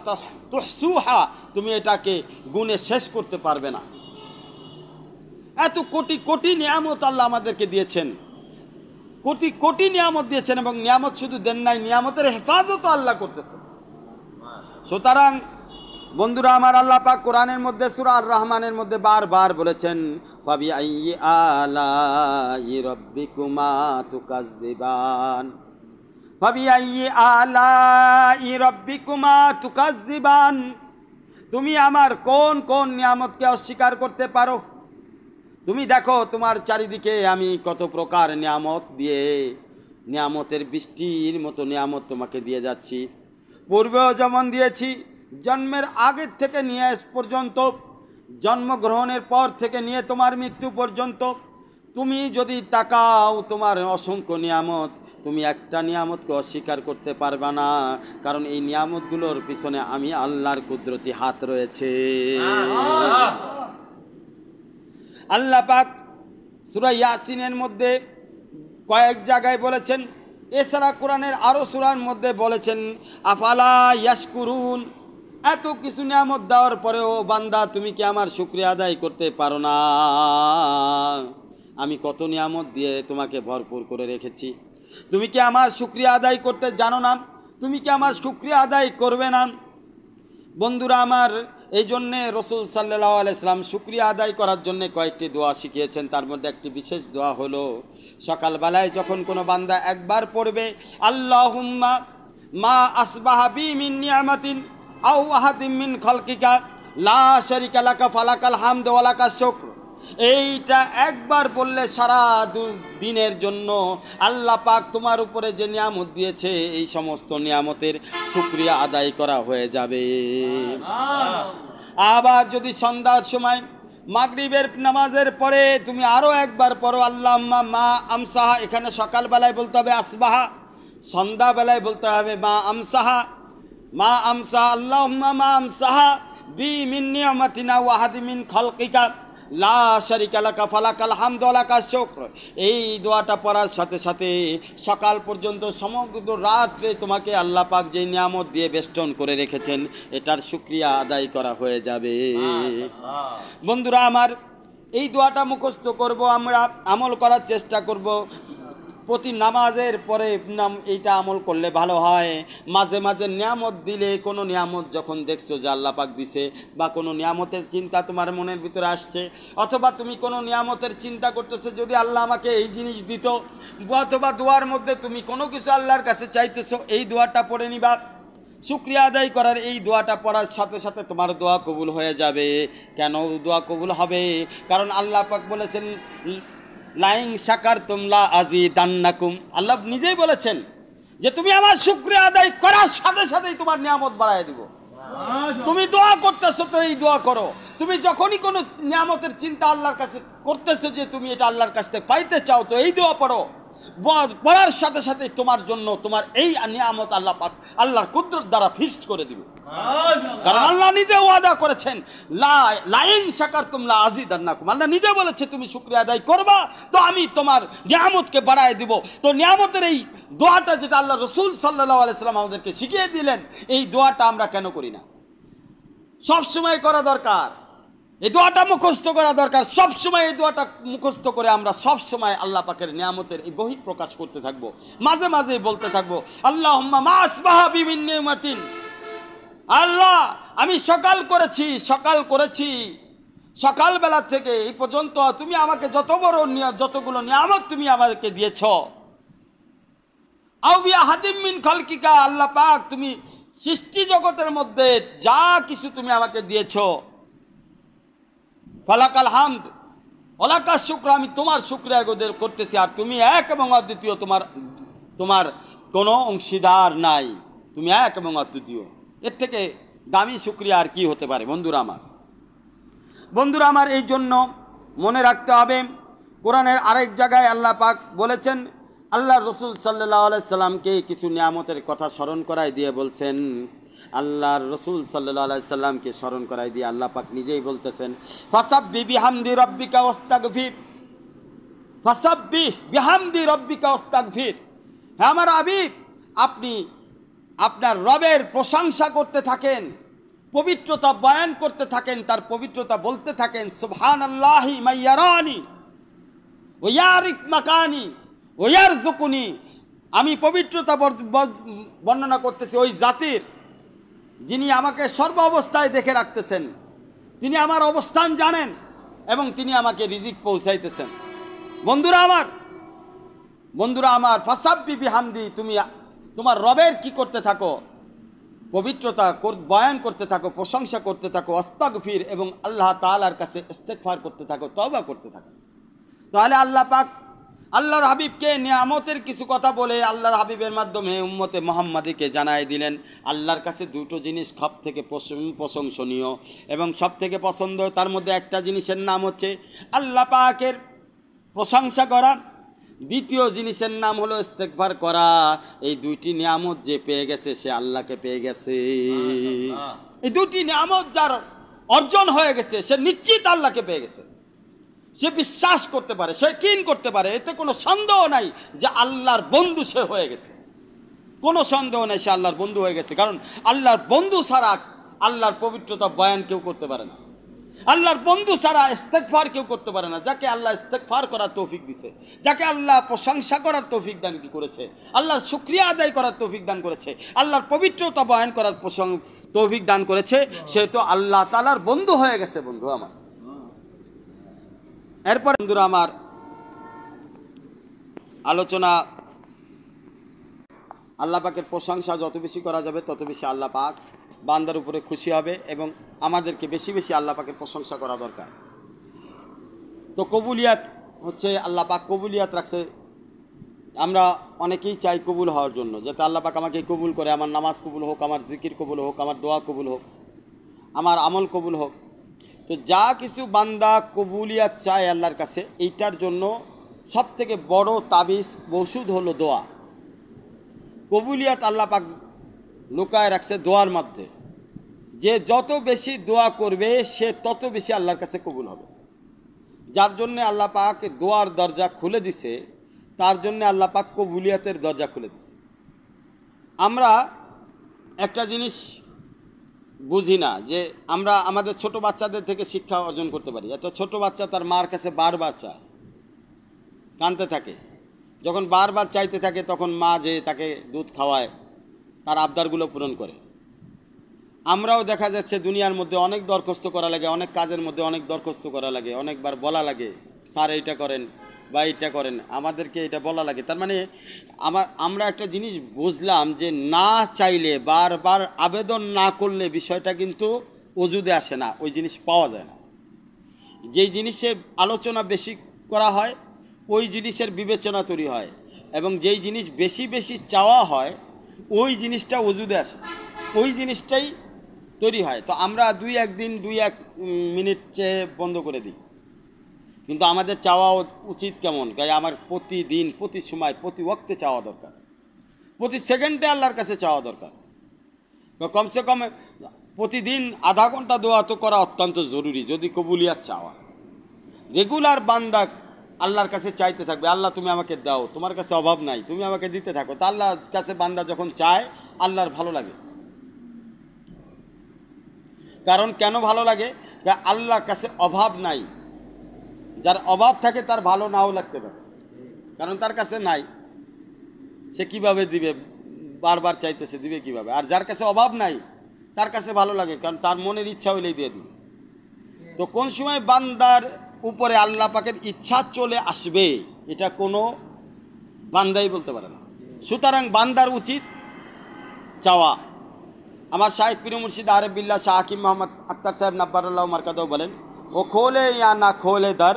তুহসুহা, তুমি এটাকে গুনে শেষ করতে পারবে না। এত কোটি কোটি নিয়ামত আল্লাহ আমাদেরকে দিয়েছেন, কোটি কোটি নিয়ামত দিয়েছেন, এবং নিয়ামত শুধু দেন নাই, নিয়ামতের হেফাজত আল্লাহ করতেছেন। সুতরাং বন্ধুরা আমার, আল্লাহ পাক কোরআনের মধ্যে সূরা আর রহমানের মধ্যে বারবার বলেছেন, ফাবিআইয়ি আলাই রাব্বিকুমা তুকাজ্জিবান, ফাবিআইয়ি আলাই রাব্বিকুমা তুকাজ্জিবান, তুমি আমার কোন কোন নিয়ামতকে অস্বীকার করতে পারো? তুমি দেখো তোমার চারিদিকে আমি কত প্রকার নিয়ামত দিয়ে, নিয়ামতের বৃষ্টির মতো নিয়ামত তোমাকে দিয়ে যাচ্ছি। পূর্বেও যেমন দিয়েছি, জন্মের আগের থেকে নিয়ে আজ পর্যন্ত, জন্মগ্রহণের পর থেকে নিয়ে তোমার মৃত্যু পর্যন্ত, তুমি যদি তাকাও তোমার অসংখ্য নিয়ামত, তুমি একটা নিয়ামতকে অস্বীকার করতে পারবে না, কারণ এই নিয়ামতগুলোর পিছনে আমি আল্লাহর কুদরতি হাত রয়েছে। আল্লাহ পাক সূরা ইয়াসিনের মধ্যে কয়েক জায়গায় বলেছেন, এছাড়া কোরআনের আরও সূরার মধ্যে বলেছেন, আফালা ইয়াশকুরুন, এত কিছু নিয়ামত দেওয়ার পরেও বান্দা তুমি কি আমার শুকরিয়া আদায় করতে পারো না? আমি কত নিয়ামত দিয়ে তোমাকে ভরপুর করে রেখেছি, তুমি কি আমার শুকরিয়া আদায় করতে জানো না? তুমি কি আমার শুকরিয়া আদায় করবে না? বন্ধুরা আমার, এই জন্যে রসুল সাল্লাল্লাহু আলাইহি সাল্লাম শুকরিয়া আদায় করার জন্য কয়েকটি দোয়া শিখিয়েছেন। তার মধ্যে একটি বিশেষ দোয়া হলো, সকালবেলায় যখন কোনো বান্দা একবার পড়বে, আল্লাহুম্মা মা আসবাহা বি মিন নিয়ামাতিন আও আহাদিম মিন খালকিকা লা শারিকা লাকা ফালাকাল হামদু ওয়া লাকাশ শুকর, এইটা একবার বললে সারা দিনের জন্য আল্লাহ পাক তোমার উপরে যে নিয়ামত দিয়েছে, এই সমস্ত নিয়ামতের শুকরিয়া আদায় করা হয়ে যাবে। আবার যদি সন্ধ্যার সময় মাগরিবের নামাজের পরে তুমি আরও একবার পড়ো, আল্লাহুম্মা মা আমসাহা, এখানে সকালবেলায় বলতে হবে আসবাহা, সন্ধ্যাবেলায় বলতে হবে মা আমসাহা, মা আমসাহা, আল্লাহুম্মা মা আমসাহা বি মিন নিয়ামাতিনা ওয়া আহাদি মিন খালকিকা লা শারিকা লাকা ফালাকাল হামদু ওয়া লাকাশ শুকর। এই দোয়াটা পড়ার সাথে সাথে সকাল পর্যন্ত সমগ্র রাত্রে তোমাকে আল্লাহ পাক যে নিয়ামত দিয়ে বেষ্টন করে রেখেছেন, এটার শুকরিয়া আদায় করা হয়ে যাবে। বন্ধুরা আমার, এই দোয়াটা মুখস্থ করব, আমরা আমল করার চেষ্টা করব। প্রতি নামাজের পরে এইটা আমল করলে ভালো হয়। মাঝে মাঝে নিয়ামত দিলে, কোনো নিয়ামত যখন দেখছো যে আল্লাহ পাক দিছে, বা কোনো নিয়ামতের চিন্তা তোমার মনের ভিতরে আসছে, অথবা তুমি কোনো নিয়ামতের চিন্তা করতেছো যদি আল্লাহ আমাকে এই জিনিস দিত, অথবা দোয়ার মধ্যে তুমি কোনো কিছু আল্লাহর কাছে চাইতেছো, এই দোয়াটা পড়ে নিবা। শুকরিয়া আদায় করার এই দোয়াটা পড়ার সাথে সাথে তোমার দোয়া কবুল হয়ে যাবে। কেন দোয়া কবুল হবে? কারণ আল্লাহ পাক বলেছেন, লাইন শাকারতুম লা আযীদান্নাকুম, আল্লাহ নিজেই বলেছেন যে তুমি আমার শুকরিয়া আদায় করার সাথে সাথেই তোমার নিয়ামত বাড়ায় দিব। তুমি দোয়া করতেছো তো এই দোয়া করো, তুমি যখনই কোনো নিয়ামতের চিন্তা আল্লাহর কাছে করতেছো যে তুমি এটা আল্লাহর কাছ থেকে পাইতে চাও, তো এই দোয়া পড়ো। পড়ার সাথে সাথে তোমার জন্য তোমার এই নিয়ামত আল্লাহ পাক আল্লাহর কুদরত দ্বারা ফিক্সড করে দিবে। কারণ আল্লাহ নিজে ওয়াদা করেছেন, লাইন শাকারতুম লা আযীদান্নাকুম, আল্লাহ নিজে বলেছে তুমি শুকরিয়া আদায় করবা তো আমি তোমার নিয়ামতকে বাড়ায় দিব। তো নিয়ামতের এই দোয়াটা যেটা আল্লাহ রাসূল সাল্লাল্লাহু আলাইহি সাল্লাম আমাদেরকে শিখিয়ে দিলেন, এই দোয়াটা আমরা কেন করি না? সব সময় করা দরকার, এই দোয়াটা মুখস্থ করা দরকার। সব সময় এই দোয়াটা মুখস্থ করে আমরা সব সময় আল্লাহ পাকের নিয়ামতের এই বহি প্রকাশ করতে থাকবো, মাঝে মাঝে বলতে থাকবো, আল্লাহুম্মা মা আসবাহা বি মিন নিয়ামাতিন, আল্লাহ আমি সকাল করেছি, সকালবেলা থেকে এই পর্যন্ত তুমি আমাকে যতগুলো নিয়ামত তুমি আমাকে দিয়েছ, আও বি আহাদিম মিন খালকিকা, আল্লাহ পাক তুমি সৃষ্টি জগতের মধ্যে যা কিছু তুমি আমাকে দিয়েছ, ফালাকাল হামদ ওয়ালাকাশ শুকর, আমি তোমার শুকরিয়া করতেছি, আর তুমি এক এবং অদ্বিতীয়, তোমার কোনো অংশীদার নাই, তুমি এক এবং অদ্বিতীয়। এর থেকে দামি শুকরিয়া আর কি হতে পারে? বন্ধুরা আমার, এই জন্য মনে রাখতে হবে, কোরআনের আরেক জায়গায় আল্লাহ পাক বলেছেন, আল্লাহ রসুল সাল্লাল্লাহু আলাইহি সাল্লামকে কিছু নিয়ামতের কথা স্মরণ করাই দিয়ে বলছেন, আল্লাহর রসুল সাল্লাল্লাহু আলাইহি সাল্লামকে স্মরণ করাই দিয়ে আল্লাহ পাক নিজেই বলতেছেন, ফাসাব্বিহ বিহামদি রাব্বিকা ওয়াস্তাগফির, ফাসাব্বিহ বিহামদি রাব্বিকা ওয়াস্তাগফির। হ্যাঁ আমার হাবিব, আপনি আপনার রবের প্রশংসা করতে থাকেন, পবিত্রতা বয়ান করতে থাকেন, তার পবিত্রতা বলতে থাকেন, সুবহানাল্লাহি মাইয়ারানি ওয়ারিক মাকানি ওয়ারযুকুনি। আমি পবিত্রতা বর্ণনা করতেছি ওই জাতির, যিনি আমাকে সর্ব অবস্থায় দেখে রাখতেছেন, তিনি আমার অবস্থান জানেন এবং তিনি আমাকে রিজিক পৌঁছাইতেছেন। বন্ধুরা আমার, ফাসাব্বি বিহামদি, তুমি তোমার রবের কি করতে থাকো? পবিত্রতা বয়ান করতে থাকো, প্রশংসা করতে থাকো, আস্তাগফির, এবং আল্লাহ তাআলার কাছে ইস্তেগফার করতে থাকো, তওবা করতে থাকো। তাহলে আল্লাহ পাক আল্লাহর হাবিবকে নিয়ামতের কিছু কথা বলে আল্লাহর হাবিবের মাধ্যমে উম্মতে মুহাম্মাদিকে জানাই দিলেন আল্লাহর কাছে দুটো জিনিস সব থেকে প্রশংসনীয় এবং সব থেকে পছন্দ। তার মধ্যে একটা জিনিসের নাম হচ্ছে আল্লাহ পাকের প্রশংসা করা, দ্বিতীয় জিনিসের নাম হলো ইস্তেগফার করা। এই দুইটি নিয়ামত যে পেয়ে গেছে সে আল্লাহকে পেয়ে গেছে। এই দুটি নিয়ামত যার অর্জন হয়ে গেছে সে নিশ্চিত আল্লাহকে পেয়ে গেছে। সে বিশ্বাস করতে পারে, সে কিন করতে পারে, এতে কোনো সন্দেহ নাই যে আল্লাহর বন্ধু সে হয়ে গেছে। কোনো সন্দেহ নাই সে আল্লাহর বন্ধু হয়ে গেছে, কারণ আল্লাহর বন্ধু ছাড়া আল্লাহর পবিত্রতা বয়ান কেউ করতে পারে না। আল্লাহর বন্ধু ছাড়া ইস্তেগফার কেউ করতে পারে না। যাকে আল্লাহ ইস্তেগফার করার তৌফিক দিয়েছে, যাকে আল্লাহ প্রশংসা করার তৌফিক দান করেছে, আল্লাহর শুকরিয়া আদায় করার তৌফিক দান করেছে, আল্লাহর পবিত্রতা বয়ান করার তৌফিক দান করেছে, সে তো আল্লাহ তাআলার বন্ধু হয়ে গেছে। বন্ধু আমার, এরপর বন্ধুরা আমার আলোচনা, আল্লাহ পাকের প্রশংসা যত বেশি করা যাবে তত বেশি আল্লাহ পাক বান্দার উপরে খুশি হবে এবং আমাদেরকে বেশি বেশি আল্লাহ পাকের প্রশংসা করা দরকার। তো কবুলিয়াত হচ্ছে, আল্লাহ পাক কবুলিয়াত রাখছে। আমরা অনেকেই চাই কবুল হওয়ার জন্য, যাতে আল্লাহ পাক আমাকে কবুল করে, আমার নামাজ কবুল হোক, আমার জিকির কবুল হোক, আমার দোয়া কবুল হোক, আমার আমল কবুল হোক। তো যা কিছু বান্দা কবুলিয়াত চায় আল্লাহর কাছে, এইটার জন্য সব থেকে বড় তাবিজ ওষুধ হলো দোয়া। কবুলিয়াত আল্লাহ পাক লুকায় রাখছে দোয়ার মধ্যে। যে যত বেশি দোয়া করবে সে তত বেশি আল্লাহর কাছে কবুল হবে। যার জন্যে আল্লাহ পাক দোয়ার দরজা খুলে দিছে, তার জন্যে আল্লাহ পাক কবুলিয়াতের দরজা খুলে দিছে। আমরা একটা জিনিস বুঝি না যে আমরা আমাদের ছোট বাচ্চাদের থেকে শিক্ষা অর্জন করতে পারি। একটা ছোট বাচ্চা তার মার কাছে বারবার চায়, কাঁদতে থাকে, যখন বারবার চাইতে থাকে তখন মা যে তাকে দুধ খাওয়ায়, তার আবদারগুলো পূরণ করে। আমরাও দেখা যাচ্ছে দুনিয়ার মধ্যে অনেক দরখাস্ত করা লাগে, অনেক কাজের মধ্যে অনেক দরখাস্ত করা লাগে, অনেকবার বলা লাগে স্যার এইটা করেন বা এইটা করেন, আমাদেরকে এটা বলা লাগে। তার মানে আমরা একটা জিনিস বুঝলাম যে না চাইলে, বারবার আবেদন না করলে বিষয়টা কিন্তু ওজুদে আসে না, ওই জিনিস পাওয়া যায় না। যেই জিনিসের আলোচনা বেশি করা হয় ওই জিনিসের বিবেচনা তৈরি হয়, এবং যেই জিনিস বেশি বেশি চাওয়া হয় ওই জিনিসটা ওজুদে আসে, ওই জিনিসটাই তৈরি হয়। তো আমরা দুই এক মিনিট চেয়ে বন্ধ করে দিই, কিন্তু আমাদের চাওয়া উচিত কেমন? গায়ে আমার প্রতিদিন, প্রতি সময়, প্রতি ওয়াক্তে চাওয়া দরকার, প্রতি সেকেন্ডে আল্লাহর কাছে চাওয়া দরকার। কমসে কম প্রতিদিন আধা ঘন্টা দোয়া তো করা অত্যন্ত জরুরি যদি কবুলিয়াত চাওয়া। রেগুলার বান্দা আল্লাহর কাছে চাইতে থাকবে, আল্লাহ তুমি আমাকে দাও, তোমার কাছে অভাব নাই, তুমি আমাকে দিতে থাকো। তা আল্লাহর কাছে বান্দা যখন চায় আল্লাহর ভালো লাগে। কারণ কেন ভালো লাগে? আল্লাহর কাছে অভাব নাই। যার অভাব থাকে তার ভালো নাও লাগতে পারে, কারণ তার কাছে নাই, সে কিভাবে দিবে? বারবার চাইতেছে, দিবে কিভাবে? আর যার কাছে অভাব নাই তার কাছে ভালো লাগে, কারণ তার মনের ইচ্ছা হইলেই দিয়ে দিবে। তো কোন সময় বান্দার উপরে আল্লাহ পাকের ইচ্ছা চলে আসবে এটা কোনো বান্দাই বলতে পারে না। সুতরাং বান্দার উচিত চাওয়া। আমার শায়েখ পীর মুর্শিদ আরেফ বিল্লাহ শাহ হাকিম মোহাম্মদ আখতার সাহেব নাব্বারুল্লাহ মারকাদাও বলেন, वो खोले या ना खोले दर,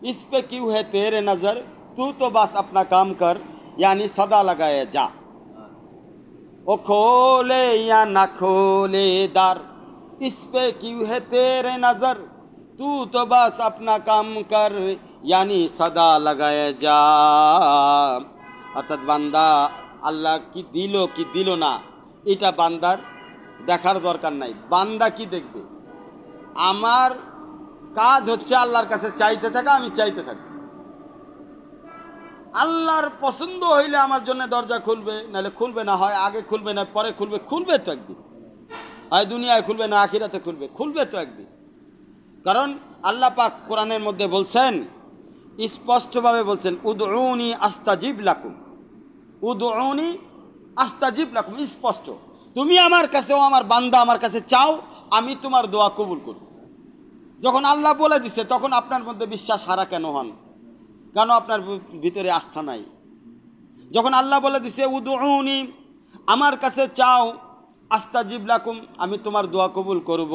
इस पे क्यों है तेरे नज़र, तू तो बस अपना काम कर, यानी सदा लगाए जा। वो खोले या ना खोले दर, इस पे क्यों है तेरे नज़र, तू तो बस अपना काम कर, यानी सदा लगाए जा। অর্থাৎ বান্দা আল্লাহ কি দিল না এটা বান্দার দেখার দরকার নাই। বান্দা কি দেখবে? আমার কাজ হচ্ছে আল্লাহর কাছে চাইতে থাকা, আমি চাইতে থাকি। আল্লাহর পছন্দ হইলে আমার জন্য দরজা খুলবে, নাহলে খুলবে না। হয় আগে খুলবে না পরে খুলবে, খুলবে তো একদিন। হয় দুনিয়ায় খুলবে না আখিরাতে খুলবে, খুলবে তো একদিন। কারণ আল্লাহ পাক কোরআনের মধ্যে বলছেন, স্পষ্টভাবে বলছেন, উদউনি আস্তাজিব লাকুম, উদউনি আস্তাজিব লাকুম। স্পষ্ট, তুমি আমার কাছে, ও আমার বান্দা আমার কাছে চাও, আমি তোমার দোয়া কবুল করব। যখন আল্লাহ বলে দিছে, তখন আপনার মধ্যে বিশ্বাস হারা কেন হন? কেন আপনার ভিতরে আস্থা নাই? যখন আল্লাহ বলে দিছে উদউনি, আমার কাছে চাও, আস্তাজিব লাকুম, আমি তোমার দোয়া কবুল করব,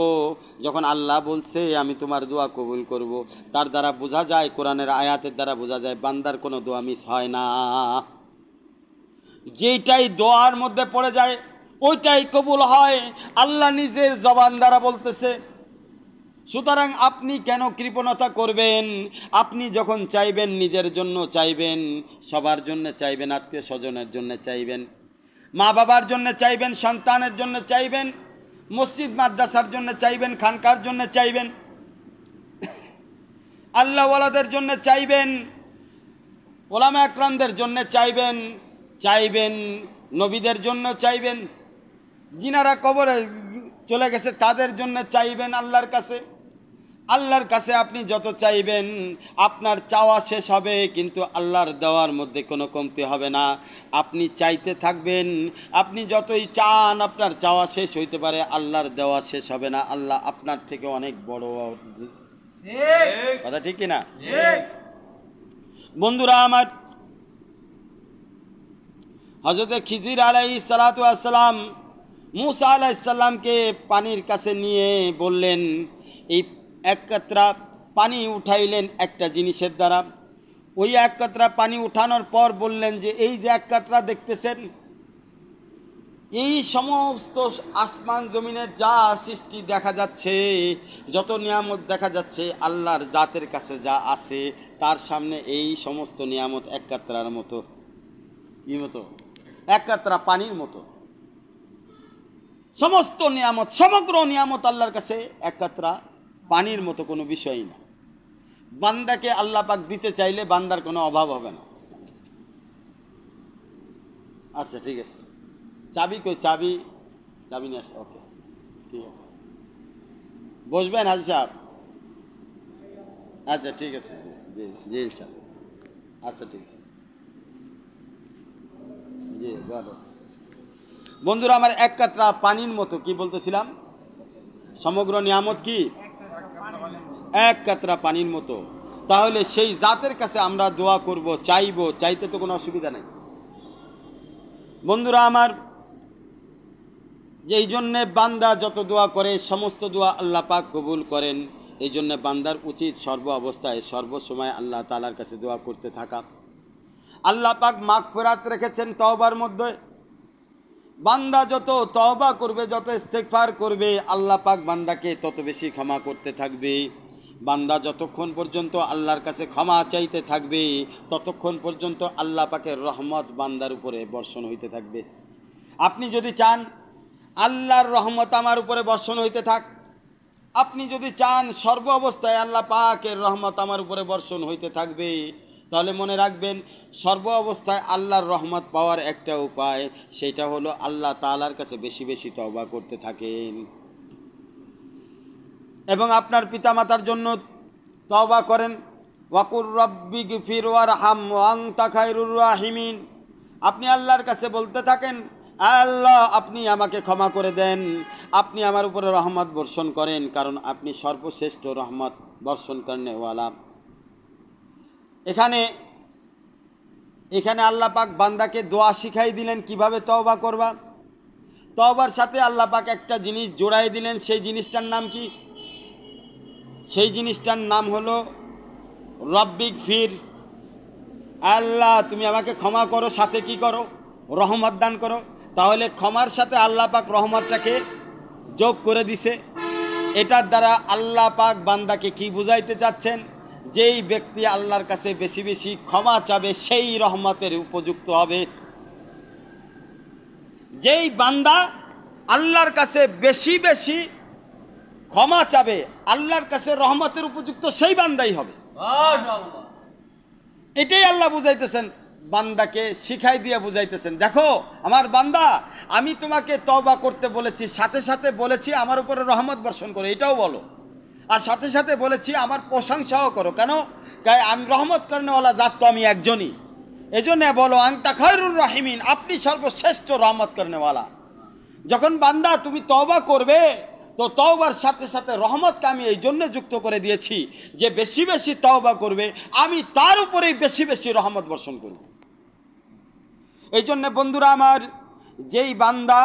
যখন আল্লাহ বলছে আমি তোমার দোয়া কবুল করব, তার দ্বারা বোঝা যায়, কোরআনের আয়াতের দ্বারা বোঝা যায়, বান্দার কোনো দোয়া মিস হয় না। যেটাই দোয়ার মধ্যে পড়ে যায় ওইটাই কবুল হয়, আল্লাহ নিজের জবান দ্বারা বলতেছে। সুতরাং আপনি কেন কৃপণতা করবেন? আপনি যখন চাইবেন নিজের জন্য চাইবেন, সবার জন্য চাইবেন, আত্মীয় স্বজনের জন্য চাইবেন, মা বাবার জন্য চাইবেন, সন্তানের জন্য চাইবেন, মসজিদ মাদ্রাসার জন্য চাইবেন, খানকার জন্য চাইবেন, আল্লাহওয়ালাদের জন্য চাইবেন, ওলামা একরামদের জন্য চাইবেন, চাইবেন নবীদের জন্য চাইবেন, যিনারা কবরে চলে গেছে তাদের জন্য চাইবেন। আল্লাহর কাছে, আল্লাহর কাছে আপনি যত চাইবেন আপনার চাওয়া শেষ হবে, কিন্তু আল্লাহর দেওয়ার মধ্যে কোনো কমতি হবে না। আপনি চাইতে থাকবেন, আপনি যতই চান আপনার চাওয়া শেষ হইতে পারে, আল্লাহর দেওয়া শেষ হবে না। আল্লাহ আপনার থেকে অনেক বড়। কথা ঠিক কিনা বন্ধুরা আমার? হযরত খিজির আলাইহিস সালাতু ওয়াস সালাম মুসা আলাইহিস সালামকে পানির কাছে নিয়ে বললেন, এই এক কাতরা পানি উঠাইলেন একটা জিনিসের দ্বারা। ওই এক কাতরা পানি উঠানোর পর বললেন যে এই যে এক কাতরা দেখতেছেন, এই সমস্ত আসমান জমিনের যা সৃষ্টি দেখা যাচ্ছে, যত নিয়ামত দেখা যাচ্ছে, আল্লাহর জাতের কাছে যা আছে তার সামনে এই সমস্ত নিয়ামত এক কাতরার মতো। কি মতো? এক কাতরা পানির মতো। সমস্ত নিয়ামত, সমগ্র নিয়ামত আল্লাহর কাছে এক কাতরা পানির মতো কোনো বিষয়ই না। বান্দাকে আল্লাহ পাক দিতে চাইলে বান্দার কোনো অভাব হবে না। আচ্ছা ঠিক আছে, চাবি কই? চাবি নিয়ে আসে। ওকে ঠিক আছে, বসবেন হাজি সাহেব? আচ্ছা ঠিক আছে, জি জি ইনশাআল্লাহ। আচ্ছা ঠিক আছে, জি বন্ধুরা আমার, এক কাতরা পানির মতো। কি বলতেছিলাম? সমগ্র নিয়ামত কি এক কাতরা পানির মতো। তাহলে সেই জাতের কাছে আমরা দোয়া করব, চাইবো, চাইতে তো কোনো অসুবিধা নেই। বন্ধুরা আমার, যেই জন্যে বান্দা যত দোয়া করে সমস্ত দোয়া আল্লাহ পাক কবুল করেন। এই জন্যে বান্দার উচিত সর্ব অবস্থায় সর্বসময় আল্লাহ তাআলার কাছে দোয়া করতে থাকা। আল্লাহ পাক মাগফিরাত রেখেছেন তওবার মধ্যে। বান্দা যত তওবা করবে, যত ইস্তেগফার করবে, আল্লাহ পাক বান্দাকে তত বেশি ক্ষমা করতে থাকবে। বান্দা যতক্ষণ পর্যন্ত আল্লাহর কাছে ক্ষমা চাইতে থাকবে, ততক্ষণ পর্যন্ত আল্লাহ পাকের রহমত বান্দার উপরে বর্ষণ হইতে থাকবে। আপনি যদি চান আল্লাহর রহমত আমার উপরে বর্ষণ হইতে থাক, আপনি যদি চান সর্ব অবস্থায় আল্লাহ পাকের রহমত আমার উপরে বর্ষণ হইতে থাকবে, তাহলে মনে রাখবেন সর্ব অবস্থায় আল্লাহর রহমত পাওয়ার একটা উপায়, সেটা হলো আল্লাহ তাআলার কাছে বেশি বেশি তওবা করতে থাকেন এবং আপনার পিতামাতার জন্য তওবা করেন। ওয়াকুর রব্বিগফির ওয়ারহাম ওয়া আনতা খায়রুর রাহিমিন। আপনি আল্লাহর কাছে বলতে থাকেন, আল্লাহ আপনি আমাকে ক্ষমা করে দেন, আপনি আমার উপরে রহমত বর্ষণ করেন, কারণ আপনি সর্বশ্রেষ্ঠ রহমত বর্ষণ করনেওয়ালা। এখানে আল্লাহ পাক বান্দাকে দোয়া শিখাই দিলেন কিভাবে তওবা করবা। তওবার সাথে আল্লাহ পাক একটা জিনিস জোড়াই দিলেন, সেই জিনিসটার নাম কি? সেই জিনিসটার নাম হলো রব্বিক ফির। আল্লাহ তুমি আমাকে ক্ষমা করো, সাথে কি করো? রহমত দান করো। তাহলে ক্ষমার সাথে আল্লাহ পাক রহমতটাকে যোগ করে দিছে। এটার দ্বারা আল্লাহ পাক বান্দাকে কি বুঝাইতে চাচ্ছেন? যেই ব্যক্তি আল্লাহর কাছে বেশি বেশি ক্ষমা চাবে সেই রহমতের উপযুক্ত হবে। যেই বান্দা আল্লাহর কাছে বেশি বেশি ক্ষমা চাবে আল্লাহর কাছে রহমতের উপযুক্ত সেই বান্দাই হবে। এটাই আল্লাহ বুঝাইতেছেন, বান্দাকে শিখাই দিয়ে বুঝাইতেছেন, দেখো আমার বান্দা, আমি তোমাকে তওবা করতে বলেছি, সাথে সাথে বলেছি আমার উপরে রহমত বর্ষণ করো, এটাও বলো। আর সাথে সাথে বলেছি আমার প্রশংসাও করো। কেন? আমি রহমত করেনেওয়ালা জাত তো আমি একজনই। এজন্য বলো আনতা খায়রুর রাহিমিন, আপনি সর্বশ্রেষ্ঠ রহমত করেনেওয়ালা। যখন বান্দা তুমি তওবা করবে, তো তওবার সাথে সাথে রহমতকে আমি এই জন্য যুক্ত করে দিয়েছি যে বেশি বেশি তওবা করবে, আমি তার উপরেই বেশি বেশি রহমত বর্ষণ করব। এই জন্য বন্ধুরা আমার, যেই বান্দা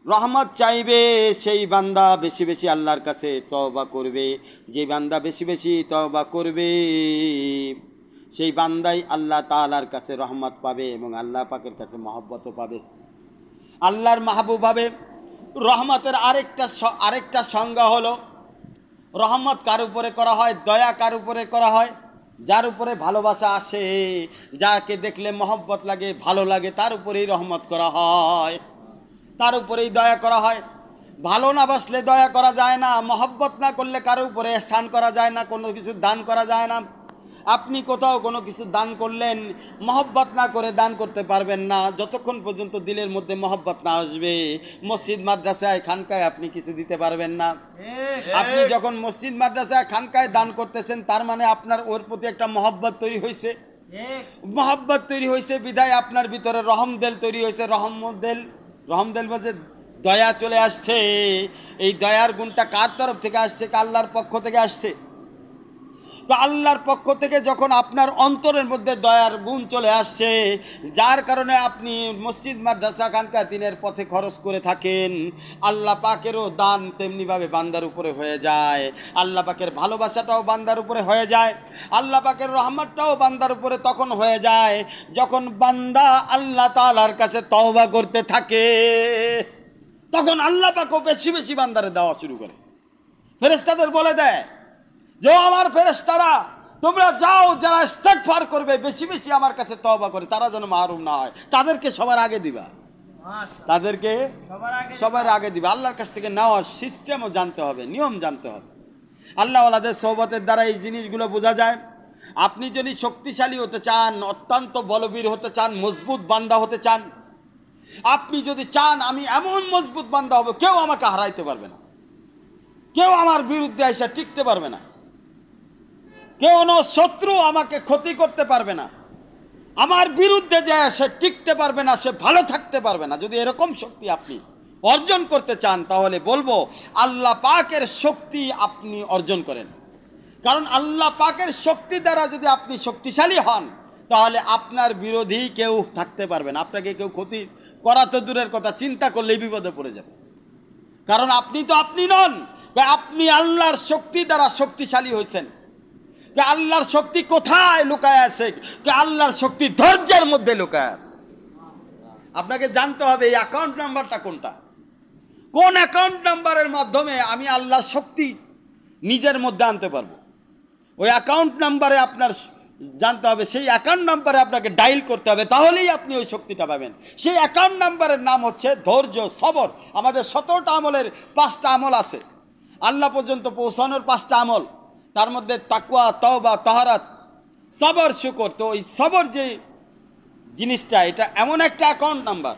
রহমত চাইবে সেই বান্দা বেশি বেশি আল্লাহর কাছে তওবা করবে। যেই বান্দা বেশি বেশি তওবা করবে সেই বান্দাই আল্লাহ তাআলার কাছে রহমত পাবে এবং আল্লাহ পাকের কাছে মহব্বতও পাবে, আল্লাহর মাহবুব হবে। রহমতের আরেকটা সংজ্ঞা হলো, রহমত কার উপরে করা হয়? দয়া কার উপরে করা হয়? যার উপরে ভালোবাসা আসে, যাকে দেখলে মহব্বত লাগে, ভালো লাগে, তার উপরেই রহমত করা হয়, তার উপরেই দয়া করা হয়। ভালো না বাসলে দয়া করা যায় না, মহব্বত না করলে কারো উপরে এহসান করা যায় না, কোনো কিছু দান করা যায় না। আপনি কোথাও কোনো কিছু দান করলেন, মহব্বত না করে দান করতে পারবেন না যতক্ষণ পর্যন্ত দিলের মধ্যে মহব্বত না আসবে। মসজিদ মাদ্রাসায় খানকায় আপনি কিছু দিতে পারবেন না। আপনি যখন মসজিদ মাদ্রাসায় খানকায় দান করতেছেন, তার মানে আপনার ওর প্রতি একটা মহব্বত তৈরি হয়েছে। মহব্বত তৈরি হয়েছে বিধায় আপনার ভিতরে রহমদেল তৈরি হয়েছে। রহমদেল বলতে দয়া চলে আসছে। এই দয়ার গুণটা কার তরফ থেকে আসছে? আল্লাহর পক্ষ থেকে আসছে। তো আল্লাহর পক্ষ থেকে যখন আপনার অন্তরের মধ্যে দয়ার গুণ চলে আসছে, যার কারণে আপনি মসজিদ মাদ্রাসা খানকা দিনের পথে খরচ করে থাকেন, আল্লাহ পাকেরও দান তেমনিভাবে বান্দার উপরে হয়ে যায়। আল্লাহ পাকের ভালোবাসাটাও বান্দার উপরে হয়ে যায়, আল্লাহ পাকের রহমতটাও বান্দার উপরে তখন হয়ে যায় যখন বান্দা আল্লাহ তাআলার কাছে তওবা করতে থাকে। তখন আল্লাহ পাকও বেশি বেশি বান্দারে দেওয়া শুরু করে। ফেরেশতাদের বলে দেয় যে আমার ফেরেশতারা তোমরা যাও, যারা ইস্তেগফার করবে বেশি বেশি আমার কাছে তওবা করে, তারা যেন মাহরুম না হয়। তাদেরকে সবার আগে দিবা, তাদেরকে সবার আগে দিবা। আল্লাহর কাছ থেকে নেওয়ার সিস্টেমও জানতে হবে, নিয়ম জানতে হবে। আল্লাহওয়ালাদের সোহবতের দ্বারা এই জিনিসগুলো বোঝা যায়। আপনি যদি শক্তিশালী হতে চান, অত্যন্ত বলবীর হতে চান, মজবুত বান্দা হতে চান, আপনি যদি চান আমি এমন মজবুত বান্দা হব কেউ আমাকে হারাইতে পারবে না, কেউ আমার বিরুদ্ধে এসে টিকতে পারবে না, কেউ শত্রু আমাকে ক্ষতি করতে পারবে না, আমার বিরুদ্ধে যে সে টিকতে পারবে না, সে ভালো থাকতে পারবে না। যদি এরকম শক্তি আপনি অর্জন করতে চান, তাহলে বলবো আল্লাহ পাকের শক্তি আপনি অর্জন করেন। কারণ আল্লাহ পাকের শক্তি দ্বারা যদি আপনি শক্তিশালী হন, তাহলে আপনার বিরোধী কেউ থাকতে পারবে না। আপনাকে কেউ ক্ষতি করা তো দূরের কথা, চিন্তা করলেই বিপদে পড়ে যাবে। কারণ আপনি তো আপনি নন, আপনি আল্লাহর শক্তি দ্বারা শক্তিশালী হয়েছেন। আল্লাহর শক্তি কোথায় লুকায় আছে? আল্লাহর শক্তি ধৈর্যের মধ্যে লুকায় আছে। আপনাকে জানতে হবে এই অ্যাকাউন্ট নাম্বারটা কোনটা, কোন অ্যাকাউন্ট নাম্বারের মাধ্যমে আমি আল্লাহর শক্তি নিজের মধ্যে আনতে পারবো। ওই অ্যাকাউন্ট নাম্বারে আপনার জানতে হবে, সেই অ্যাকাউন্ট নাম্বারে আপনাকে ডায়াল করতে হবে, তাহলেই আপনি ওই শক্তিটা পাবেন। সেই অ্যাকাউন্ট নাম্বারের নাম হচ্ছে ধৈর্য, সবর। আমাদের 17টা আমলের 5টা আমল আছে, আল্লাহ পর্যন্ত পৌঁছানোর 5টা আমল। তার মধ্যে তাকওয়া, তওবা, তাহারাত, সবর, শুকর। তো এই সবর যে জিনিসটা, এটা এমন একটা অ্যাকাউন্ট নাম্বার,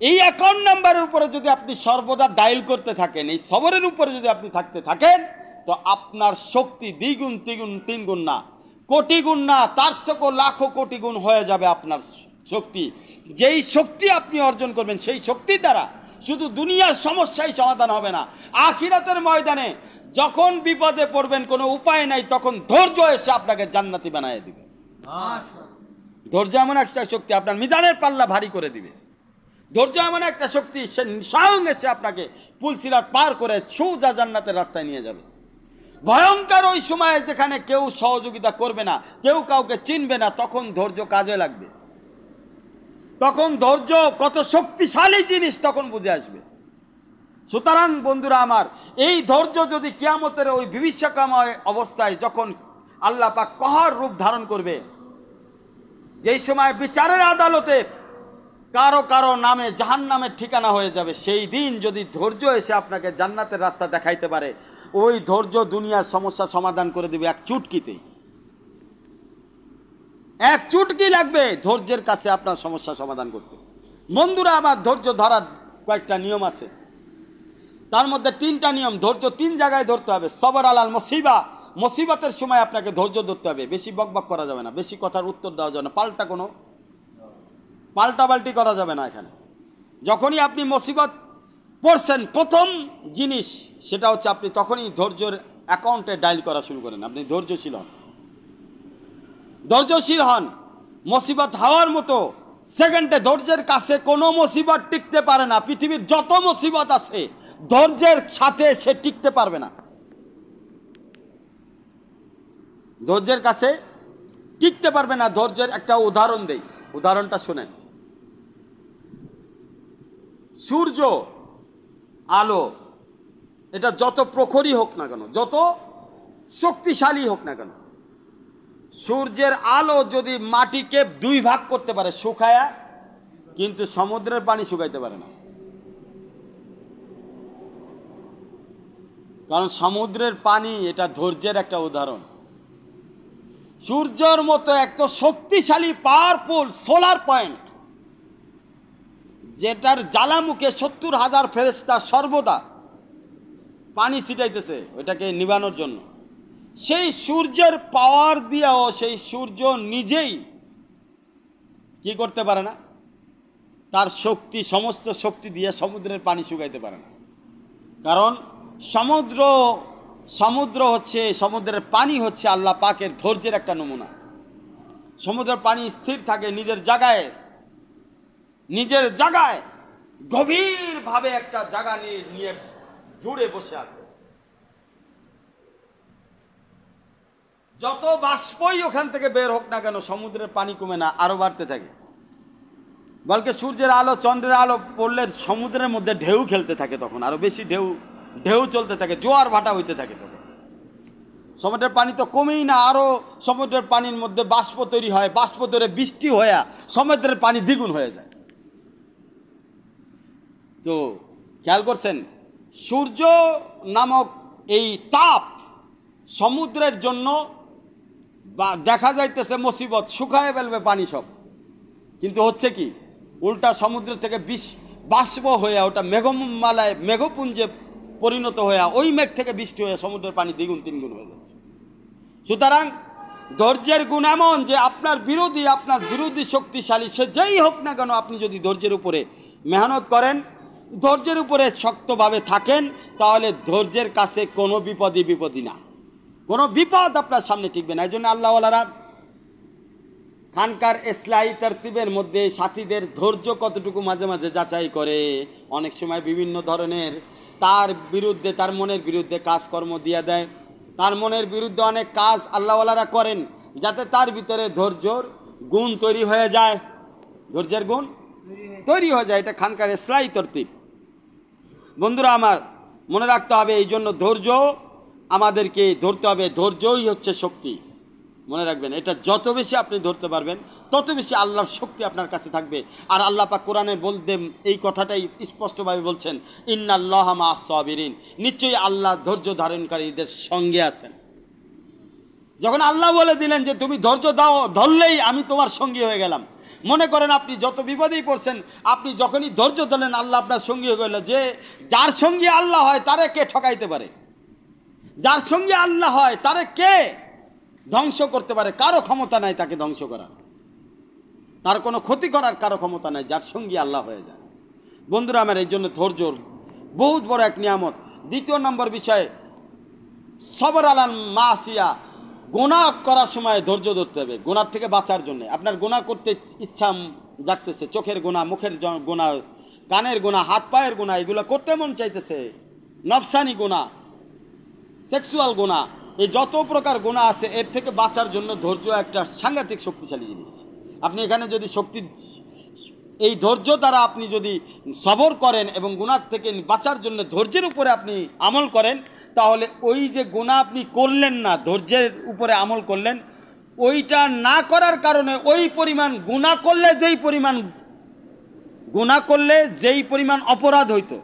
এই অ্যাকাউন্ট নাম্বারের উপরে যদি আপনি সর্বদা ডায়াল করতে থাকেন, এই সবরের উপরে যদি আপনি থাকতে থাকেন, তো আপনার শক্তি দ্বিগুণ, তিনগুণ, তিনগুণ না, কোটি গুণ না, তার থেকেও লাখো কোটি গুণ হয়ে যাবে আপনার শক্তি। যেই শক্তি আপনি অর্জন করবেন, সেই শক্তির দ্বারা শুধু দুনিয়ার সমস্যাই সমাধান হবে না, আখিরাতের ময়দানে যখন বিপদে পড়বেন, কোনো উপায় নাই, তখন ধৈর্য এসে আপনাকে জান্নাতি বানিয়ে দিবে। ধৈর্য এমন একটা শক্তি আপনার মিজানের পাল্লা ভারী করে দিবে। ধৈর্য এমন একটা শক্তি, সে স্বয়ং এসে আপনাকে পুলসিরাত পার করে সোজা জান্নাতের রাস্তায় নিয়ে যাবে। ভয়ঙ্কর ওই সময়ে যেখানে কেউ সহযোগিতা করবে না, কেউ কাউকে চিনবে না, তখন ধৈর্য কাজে লাগবে। তখন ধৈর্য কত শক্তিশালী জিনিস তখন বুঝে আসবে। সুতরাং বন্ধুরা আমার, এই ধৈর্য যদি কিয়ামতের ওই বিভীষিকাময় অবস্থায় যখন আল্লাহ পাক কহর রূপ ধারণ করবে, যেই সময় বিচারের আদালতে কারো কারো নামে জাহান্নামের ঠিকানা হয়ে যাবে, সেই দিন যদি ধৈর্য এসে আপনাকে জান্নাতের রাস্তা দেখাইতে পারে, ওই ধৈর্য দুনিয়ার সমস্যা সমাধান করে দেবে এক চুটকিতেই। এক চুটকি লাগবে ধৈর্যের কাছে আপনার সমস্যা সমাধান করতে। বন্ধুরা আমার, ধৈর্য ধরার কয়েকটা নিয়ম আছে, তার মধ্যে 3টা নিয়ম। ধৈর্য 3 জায়গায় ধরতে হবে। সবর আলাল মুসিবা, মুসিবতের সময় আপনাকে ধৈর্য ধরতে হবে। বেশি বকবক করা যাবে না, বেশি কথার উত্তর দেওয়া যাবে না, পাল্টাপাল্টি করা যাবে না। এখানে যখনই আপনি মুসিবত পড়ছেন, প্রথম জিনিস সেটা হচ্ছে আপনি তখনই ধৈর্যের অ্যাকাউন্টে ডায়াল করা শুরু করেন। আপনি ধৈর্যশীল হন। মুসিবত হওয়ার মতো সেকেন্ডে ধৈর্যের কাছে কোনো মুসিবত টিকতে পারে না। পৃথিবীর যত মুসিবত আছে, ধৈর্যের সাথে সে টিকতে পারবে না। ধৈর্যের কাছে টিকতে পারবে না। ধৈর্যের একটা উদাহরণ দেই, উদাহরণটা শুনেন। সূর্য, আলো, এটা যত প্রখরই হোক না কেন, যত শক্তিশালী হোক না কেন, সূর্যের আলো যদি মাটিকে 2 ভাগ করতে পারে শুকায়া, কিন্তু সমুদ্রের পানি শুকাইতে পারে না। কারণ সমুদ্রের পানি এটা ধৈর্যের একটা উদাহরণ। সূর্যের মতো এত শক্তিশালী পাওয়ারফুল সোলার পয়েন্ট, যেটার জ্বালামুখে 70,000 ফেরেশতা সর্বদা পানি ছিটাইতেছে ওইটাকে নিবানোর জন্য, সেই সূর্যের পাওয়ার দিয়েও সেই সূর্য নিজেই কি করতে পারে না। তার শক্তি, সমস্ত শক্তি দিয়ে সমুদ্রের পানি শুকাইতে পারে না। কারণ সমুদ্রের পানি হচ্ছে আল্লাহ পাকের ধৈর্যের একটা নমুনা। সমুদ্রের পানি স্থির থাকে নিজের জায়গায় গভীরভাবে একটা জায়গা নিয়ে জুড়ে বসে আছে। যত বাষ্পই ওখান থেকে বের হোক না কেন, সমুদ্রের পানি কমে না, আরো বাড়তে থাকে। বলকে সূর্যের আলো, চন্দ্রের আলো পড়লে সমুদ্রের মধ্যে ঢেউ খেলতে থাকে, তখন আরো বেশি ঢেউ চলতে থাকে, জোয়ার ভাটা হইতে থাকে। তখন সমুদ্রের পানি তো কমেই না, আরো সমুদ্রের পানির মধ্যে বাষ্প তৈরি হয়, বাষ্প তৈরি বৃষ্টি হয়ে সমুদ্রের পানি দ্বিগুণ হয়ে যায়। তো খেয়াল করছেন, সূর্য নামক এই তাপ সমুদ্রের জন্য দেখা যাইতেছে মুসিবত, শুকায় ফেলবে পানি সব, কিন্তু হচ্ছে কি, উল্টা সমুদ্র থেকে বাষ্প হয়ে ওটা মেঘমালায়, মেঘপুঞ্জে পরিণত হয়ে, ওই মেঘ থেকে বৃষ্টি হয়ে সমুদ্রের পানি 2-3 গুণ হয়ে যাচ্ছে। সুতরাং ধৈর্যের গুণ এমন যে আপনার বিরোধী শক্তিশালী সে যেই হোক না কেন, আপনি যদি ধৈর্যের উপরে মেহনত করেন, ধৈর্যের উপরে শক্তভাবে থাকেন, তাহলে ধৈর্যের কাছে কোনো বিপদই না, কোনো বিপদ আপনার সামনে টিকবে না। এই জন্য আল্লাহওয়ালারা খানকার ইসলাহি তরতিবের মধ্যে সাথীদের ধৈর্য কতটুকু মাঝে মাঝে যাচাই করে। অনেক সময় বিভিন্ন ধরনের তার মনের বিরুদ্ধে কাজকর্ম দিয়ে দেয়। তার মনের বিরুদ্ধে অনেক কাজ আল্লাহওয়ালারা করেন, যাতে তার ভিতরে ধৈর্যর গুণ তৈরি হয়ে যায়। ধৈর্যের গুণ তৈরি হয়ে যায়, এটা খানকার ইসলাহি তরতিব। বন্ধুরা আমার, মনে রাখতে হবে, এই জন্য ধৈর্য আমাদেরকে ধরতে হবে। ধৈর্যই হচ্ছে শক্তি। মনে রাখবেন, এটা যত বেশি আপনি ধরতে পারবেন, তত বেশি আল্লাহর শক্তি আপনার কাছে থাকবে। আর আল্লাহ পাক কোরআনে বলতে এই কথাটাই স্পষ্টভাবে বলছেন, ইন্নাল্লাহা মা'আস সাবিরিন, নিশ্চয়ই আল্লাহ ধৈর্য ধারণকারীদের সঙ্গে আছেন। যখন আল্লাহ বলে দিলেন যে তুমি ধৈর্য ধরলেই আমি তোমার সঙ্গী হয়ে গেলাম। মনে করেন আপনি যত বিপদেই পড়ছেন, আপনি যখনই ধৈর্য ধরলেন, আল্লাহ আপনার সঙ্গী হয়ে গেল। যে যার সঙ্গী আল্লাহ হয় তারে কে ঠকাইতে পারে? যার সঙ্গে আল্লাহ হয় তারে কে ধ্বংস করতে পারে? কারো ক্ষমতা নাই তাকে ধ্বংস করার, তার কোনো ক্ষতি করার কারো ক্ষমতা নাই, যার সঙ্গে আল্লাহ হয়ে যায়। বন্ধুরা আমার, এই জন্য ধৈর্য বহুত বড় এক নিয়ামত। 2 নম্বর বিষয়, সবর আলাল মাসিয়া, গুনাহ করার সময় ধৈর্য ধরতে হবে। গুনার থেকে বাঁচার জন্য, আপনার গুনাহ করতে ইচ্ছা জাগতেছে, চোখের গুনাহ, মুখের গুনাহ, কানের গুনাহ, হাত পায়ের গুনাহ, এগুলো করতে মন চাইতেছে, নফসানি গুনাহ, সেক্সুয়াল গুনাহ, এই যত প্রকার গুনাহ আছে এর থেকে বাঁচার জন্য ধৈর্য একটা সাংঘাতিক শক্তিশালী জিনিস। আপনি এখানে যদি এই ধৈর্য দ্বারা আপনি যদি সবর করেন এবং গুনাহ থেকে বাঁচার জন্য ধৈর্যের উপরে আপনি আমল করেন, তাহলে ওই যে গুনাহ আপনি করলেন না, ধৈর্যের উপরে আমল করলেন, ওইটা না করার কারণে ওই পরিমাণ গুনাহ করলে যেই পরিমাণ অপরাধ হইতো,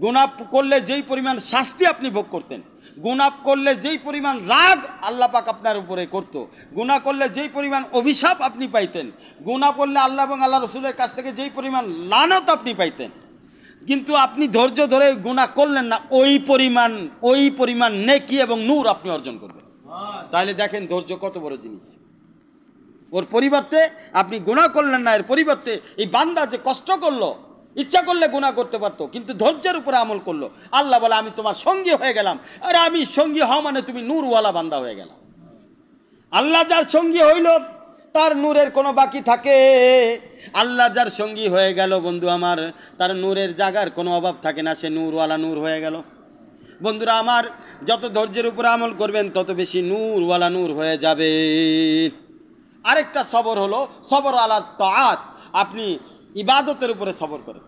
গুনাহ করলে যেই পরিমাণ শাস্তি আপনি ভোগ করতেন, গুনাহ করলে যেই পরিমাণ রাগ আল্লাহ পাক আপনার উপরে করত, গুনাহ করলে যেই পরিমাণ অভিশাপ আপনি পাইতেন, গুনাহ করলে আল্লাহ এবং আল্লাহ রসুলের কাছ থেকে যেই পরিমাণ লানত আপনি পাইতেন, কিন্তু আপনি ধৈর্য ধরে গুনাহ করলেন না, ওই পরিমাণ নেকি এবং নূর আপনি অর্জন করবেন। তাহলে দেখেন ধৈর্য কত বড় জিনিস। ওর পরিবর্তে আপনি গুনাহ করলেন না, এর পরিবর্তে এই বান্দা যে কষ্ট করলো, ইচ্ছা করলে গুনাহ করতে পারতো, কিন্তু ধৈর্যের উপরে আমল করলো, আল্লাহ বলে আমি তোমার সঙ্গী হয়ে গেলাম। আরে আমি সঙ্গী হওয়া মানে তুমি নূরওয়ালা বান্দা হয়ে গেলাম। আল্লাহ যার সঙ্গী হইল তার নূরের কোনো বাকি থাকে? আল্লাহ যার সঙ্গী হয়ে গেল বন্ধু আমার, তার নূরের জায়গার কোনো অভাব থাকে না, সে নূরওয়ালা নূর হয়ে গেল। বন্ধুরা আমার, যত ধৈর্যের উপরে আমল করবেন তত বেশি নূরওয়ালা নূর হয়ে যাবে। আরেকটা সবর হলো সবর আলা তাআত। আপনি ইবাদতের উপরে সবর করেন।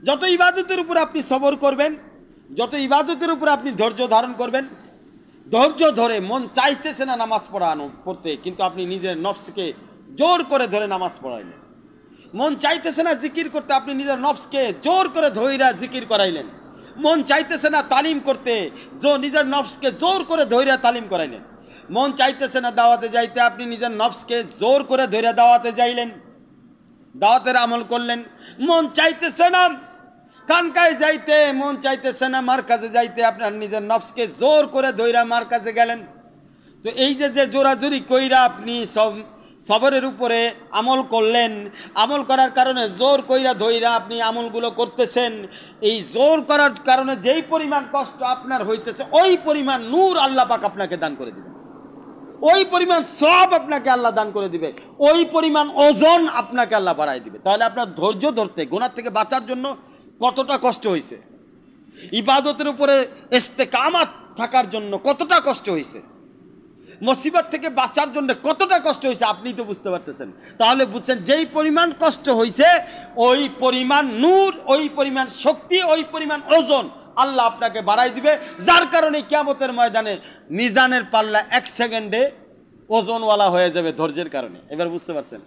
যত ইবাদতের উপরে আপনি সবর করবেন, যত ইবাদতের উপরে আপনি ধৈর্য ধারণ করবেন, ধৈর্য ধরে মন চাইতেছে না নামাজ পড়তে, কিন্তু আপনি নিজের নফসকে জোর করে ধরে নামাজ পড়াইলেন। মন চাইতেছে না জিকির করতে, আপনি নিজের নফসকে জোর করে ধইরা জিকির করাইলেন। মন চাইতেছে না তালিম করতে, নিজের নফসকে জোর করে ধইরা তালিম করাইলেন। মন চাইতেছে না দাওয়াতে যাইতে, আপনি নিজের নফসকে জোর করে ধইরা দাওয়াতে যাইলেন, দাওয়াতের আমল করলেন। মন চাইতেছে না খানকায় যাইতে, মন চাইতেছে না মারকাজে যাইতে, আপনার নিজের নফসকে জোর করে ধইরা মারকাজে গেলেন। তো এই যে জোরাজুরি কইরা আপনি সবরের উপরে আমল করলেন, আমল করার কারণে জোর কইরা ধইরা আপনি আমলগুলো করতেছেন, এই জোর করার কারণে যেই পরিমাণ কষ্ট আপনার হইতেছে, ওই পরিমাণ নূর আল্লাহ পাক আপনাকে দান করে দিবেন, ওই পরিমাণ সব আপনাকে আল্লাহ দান করে দিবে, ওই পরিমাণ ওজন আপনাকে আল্লাহ বাড়াই দিবে। তাহলে আপনার ধৈর্য ধরতে, গুনাহ থেকে বাঁচার জন্য কতটা কষ্ট হয়েছে, ইবাদতের উপরে ইস্তেকামাত থাকার জন্য কতটা কষ্ট হয়েছে, মুসিবত থেকে বাঁচার জন্য কতটা কষ্ট হয়েছে, আপনি তো বুঝতে পারতেছেন। তাহলে বুঝছেন যেই পরিমাণ কষ্ট হয়েছে, ওই পরিমাণ নূর, ওই পরিমাণ শক্তি, ওই পরিমাণ ওজন আল্লাহ আপনাকে বাড়াই দিবে, যার কারণে কিয়ামতের ময়দানে মিজানের পাল্লা 1 সেকেন্ডে ওজনওয়ালা হয়ে যাবে ধৈর্যের কারণে। এবার বুঝতে পারছেন?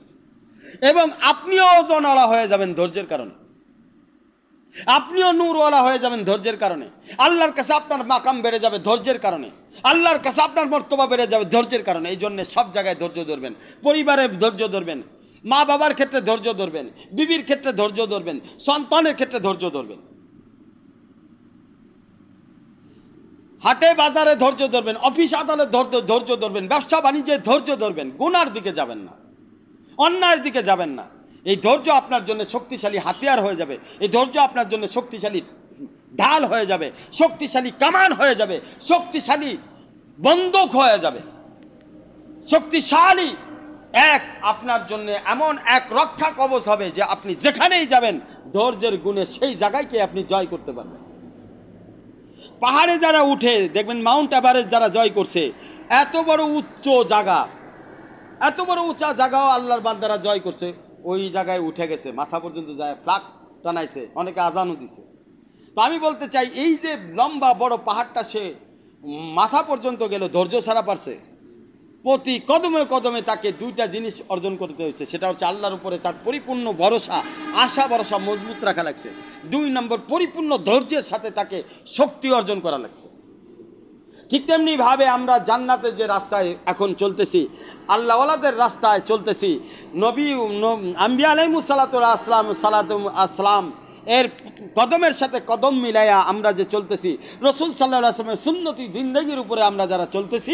এবং আপনিও ওজনওয়ালা হয়ে যাবেন ধৈর্যের কারণে, আপনিও নূরওয়ালা হয়ে যাবেন ধৈর্যের কারণে। আল্লাহর কাছে আপনার মাকাম বেড়ে যাবে ধৈর্যের কারণে, আল্লাহর কাছে আপনার মর্তবা বেড়ে যাবে ধৈর্যের কারণে। এই জন্য সব জায়গায় ধৈর্য ধরবেন, পরিবারে ধৈর্য ধরবেন, মা বাবার ক্ষেত্রে ধৈর্য ধরবেন, বিবির ক্ষেত্রে ধৈর্য ধরবেন, সন্তানের ক্ষেত্রে ধৈর্য ধরবেন, হাটে বাজারে ধৈর্য ধরবেন, অফিস আদালতে ধৈর্য ধরবেন, ব্যবসা বাণিজ্যে ধৈর্য ধরবেন। গুনার দিকে যাবেন না, অন্যায়ের দিকে যাবেন না। এই ধৈর্য আপনার জন্য শক্তিশালী হাতিয়ার হয়ে যাবে, এই ধৈর্য আপনার জন্য শক্তিশালী ঢাল হয়ে যাবে, শক্তিশালী কামান হয়ে যাবে, শক্তিশালী বন্দুক হয়ে যাবে, শক্তিশালী আপনার জন্য এমন এক রক্ষা কবচ হবে যে আপনি যেখানেই যাবেন ধৈর্যের গুণে সেই জায়গাকে আপনি জয় করতে পারবেন। পাহাড়ে যারা উঠে দেখবেন, মাউন্ট এভারেস্ট যারা জয় করছে, এত বড় উচ্চ জায়গা, এত বড় উঁচা জায়গাও আল্লাহর বান্দারা জয় করছে, ওই জায়গায় উঠে গেছে, মাথা পর্যন্ত যায়, ফ্লাগ টানাইছে, অনেকে আজানও দিছে। তো আমি বলতে চাই, এই যে লম্বা বড় পাহাড়টা সে মাথা পর্যন্ত গেল, ধৈর্য ছাড়া পারছে। প্রতি কদমে কদমে তাকে দুইটা জিনিস অর্জন করতে হয়েছে, সেটা হচ্ছে আল্লাহর উপরে তার পরিপূর্ণ ভরসা, আশা ভরসা মজবুত রাখা লাগছে। 2 নম্বর, পরিপূর্ণ ধৈর্যের সাথে তাকে শক্তি অর্জন করা লাগছে। ঠিক তেমনিভাবে আমরা জান্নাতে যে রাস্তায় এখন চলতেছি, আল্লাহওয়ালাদের রাস্তায় চলতেছি, নবী আম্বিয়া আলাইহিমুস সালাতু আসসালাম এর কদমের সাথে কদম মিলাইয়া আমরা যে চলতেছি, রাসূল সাল্লাল্লাহু আলাইহি ওয়াসাল্লামের সুন্নতি জিন্দেগির উপরে আমরা যারা চলতেছি,